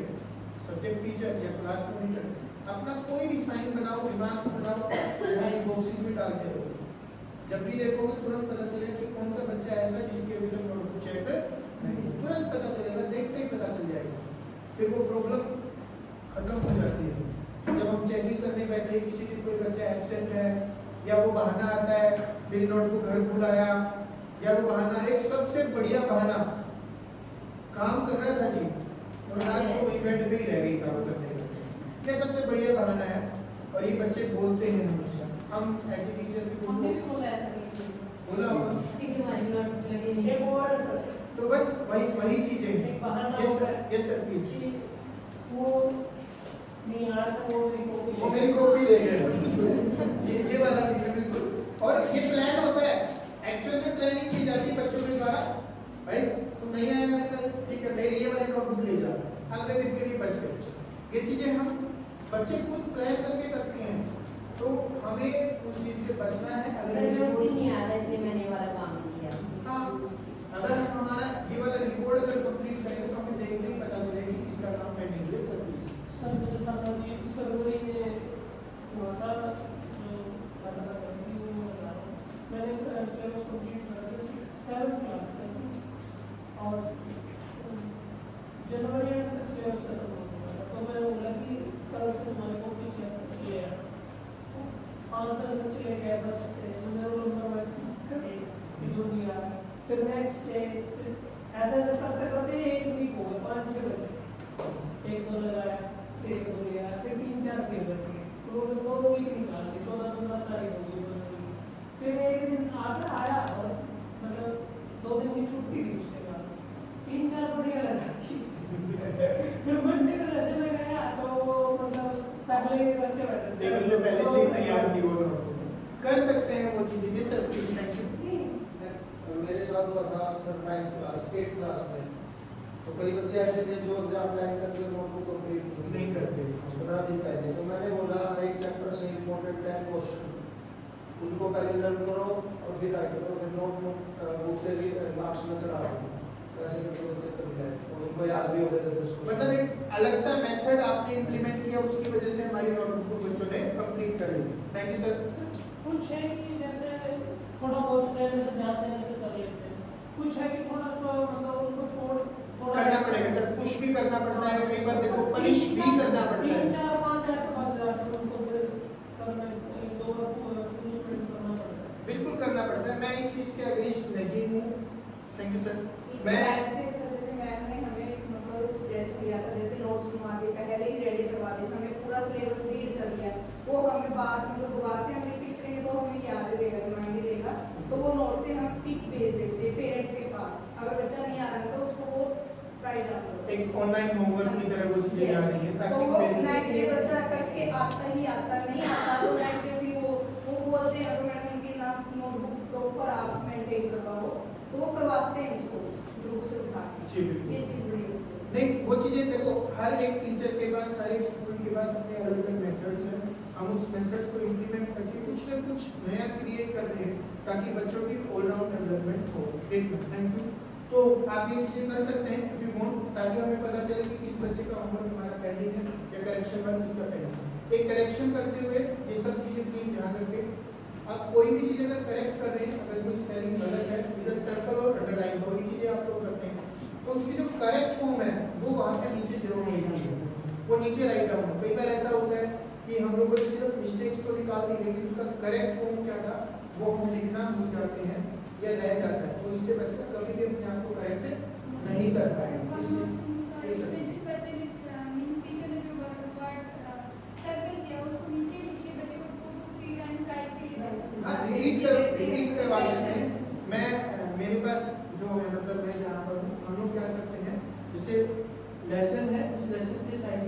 सब्जेक्ट टीचर या क्लास मॉनिटर अपना कोई भी साइन बनाओ, रिमार्क्स बनाओ, यहाँ इन बॉक्सेस में डालते रहो। जब भी देखोगे तुरंत पता चलेगा कि कौन सा बच्चा ऐसा जिसके अभी तक नोटबुक चेक नहीं, तुरंत पता चलेगा, देखते ही पता चल जाएगा। फिर वो प्रॉब्लम खत्म हो जाती है। जब हम चेकिंग करने बैठे, किसी दिन कोई बच्चा एब्सेंट है या वो बहाना आता है मेरी नोटबुक घर भूल आया, या वो बहाना एक सबसे बढ़िया बहाना काम कर रहा था जी और रात को इवेंट में ही रह गई काम करने का, ये सबसे बढ़िया बहाना है। और ये बच्चे बोलते हैं हमेशा, हम ऐसे टीचर भी बोला होगा। एक और है सर, तो बस वही चीजें एक बहाना यस होता सर, है यस सर प्लीज। कि वो नहीं आ रहा, वो मेरी कॉपी ले गए, ये वाला भी है बिल्कुल। और ये प्लान होता है, एक्चुअल में प्लानिंग की जाती है बच्चों के द्वारा। भाई तुम नहीं आएगा कल, ठीक है मेरी ये वाली नोटबुक ले जाओ, अगले दिन के लिए बच गए। ये चीजें हम बच्चे खुद प्लान करके करते हैं, तो हमें उस चीज से बचना है। हाँ, अगर हम हमारा ये वाला रिपोर्ट अगर कंप्लीट करें तो हमें देख के ही पता चलेगा कि इसका काम पेंडिंग है सर प्लीज। सर मेरे साथ अभी फरवरी में हुआ था, मैंने सिलेबस कंप्लीट कर दिया 7th क्लास तक और जनवरी एंड तक सिलेबस खत्म हो चुका था। तो मैंने बोला कि कल तुम्हारे को पीछे ले आया, 5-10 बच्चे लेके आया, बस मैंने रोल नंबर वाइज जो दिया। फिर नेक्स्ट डे ऐसे ऐसे करते करते 1 वीक हो गया, 5-6 बचे, 1-2 लगाया, फिर 1-2 ले आया, फिर 3-4 फिर बच गए। तो 2 वीक निकाल के 14-15 तारीख हो गई। फिर एक दिन आकर आया और मतलब 2 दिन की छुट्टी थी, उसके बाद 3-4 बढ़िया लगा। फिर मंडे को जैसे मैं गया तो मतलब पहले ही बच्चे बैठे टेबल पे पहले से ही तैयार की वो नोटबुक कर सकते हैं वो चीजें। ये सर प्लीज थैंक यू। मेरे साथ हुआ था sir 9th class 8th class में, तो कई बच्चे ऐसे थे जो एग्जाम टाइम तक नोटबुक कंप्लीट नहीं करते 15 दिन पहले। तो मैंने बोला एक चैप्टर से इम्पोर्टेंट 10 क्वेश्चन उनको पहले लर्न करो और फिर राइट करो, फिर नोटबुक बुक के लिए लास्ट में चला रहा हूँ। तो ऐसे करके बच्चे कर गए और उनको याद भी हो गया 10 मतलब एक अलग सा मेथड आपने इम्प्लीमेंट किया, उसकी वजह से हमारी नोटबुक को बच्चों ने कंप्लीट कर ली। Thank you sir. कुछ है कि जैसे थोड़ा बहुत कहने से ध्यान देने से कर लेते हैं, कुछ है कि थोड़ा सा मतलब उनको थोड़ा करना पड़ेगा सर, पुश भी करना पड़ता है, कई बार देखो पनिश भी करना पड़ता है। 3-4-5 ऐसे बस जाते हैं, उनको फिर करने बिल्कुल करना पड़ता है, मैं इस चीज़ के अगेंस्ट नहीं हूँ। Thank you sir. मैं जैसे मैम ने हमें मतलब सजेस्ट किया था, जैसे नोट्स बनवा के पहले ही रेडी करवा दी, हमें पूरा सिलेबस रीड कर लिया, वो हमें बात मतलब दोबारा से हम रिपीट करेंगे तो हमें याद रहेगा, रिमाइंड रहेगा, तो वो नोट से हम पिक भेज देते हैं पेरेंट्स के पास। अगर बच्चा नहीं आ रहा है तो उसको वो राइट डाउन एक ऑनलाइन होमवर्क की तरह वो चीज़ें आ रही हैं तो ताकि वो parents- नेक्स्ट डे बच्चा करके आता ही आता, नहीं आता तो नेक्स्ट डे भी वो बोलते हैं अगर मैडम इनकी ना नोटबुक प्रॉपर आप मेंटेन करवाओ, तो वो करवाते हैं उसको ग्रुप से उठा के। जी बिल्कुल। ये चीज़ बड़ी अच्छी है। नहीं, वो चीज़ें देखो, हर एक टीचर के पास, हर एक स्कूल के पास अपने अलग अलग मेथड्स हैं। हम उस मेथड्स को इम्प्लीमेंट करके कुछ ना कुछ नया क्रिएट कर रहे हैं ताकि बच्चों की ऑलराउंड डेवलपमेंट हो। Thank you. तो आप ये चीज़ें कर सकते हैं इफ यू वांट, ताकि हमें पता चले कि किस बच्चे का होमवर्क हमारा पेंडिंग है या करेक्शन वर्क किसका पेंडिंग है। एक करेक्शन करते हुए ये सब चीज़ें प्लीज़ ध्यान रखें। आप कोई भी चीज़ अगर करेक्ट कर रहे हैं, अगर कोई स्पेलिंग गलत है, इधर सर्कल और अंडरलाइन दो ही चीज़ें आप लोग करते हैं, तो उसकी जो करेक्ट फॉर्म है वो वहाँ पे नीचे जरूर लिखी है, वो नीचे राइट डाउन हो। कई बार ऐसा होता है कि हम लोगों ने सिर्फ मिस्टेक्स को निकाल दी, लेकिन उसका करेक्ट फॉर्म क्या था वो हम लिखना भूल जाते हैं या रह जाता है, तो इससे बच्चा कभी भी अपने आप को करेक्ट नहीं कर पाएगा। इस इसमें जिस बच्चे ने मींस टीचर ने जो वर्ड सर्कल किया उसको नीचे लिख के बच्चे को 2 to 3 टाइम्स राइट के लिए देना। हाँ, रिपीट करवा सकते हैं। मैं मेरे पास जो है मतलब मैं जहाँ पर हूँ, हम लोग क्या करते हैं, जैसे लेसन है उस लेसन के साइड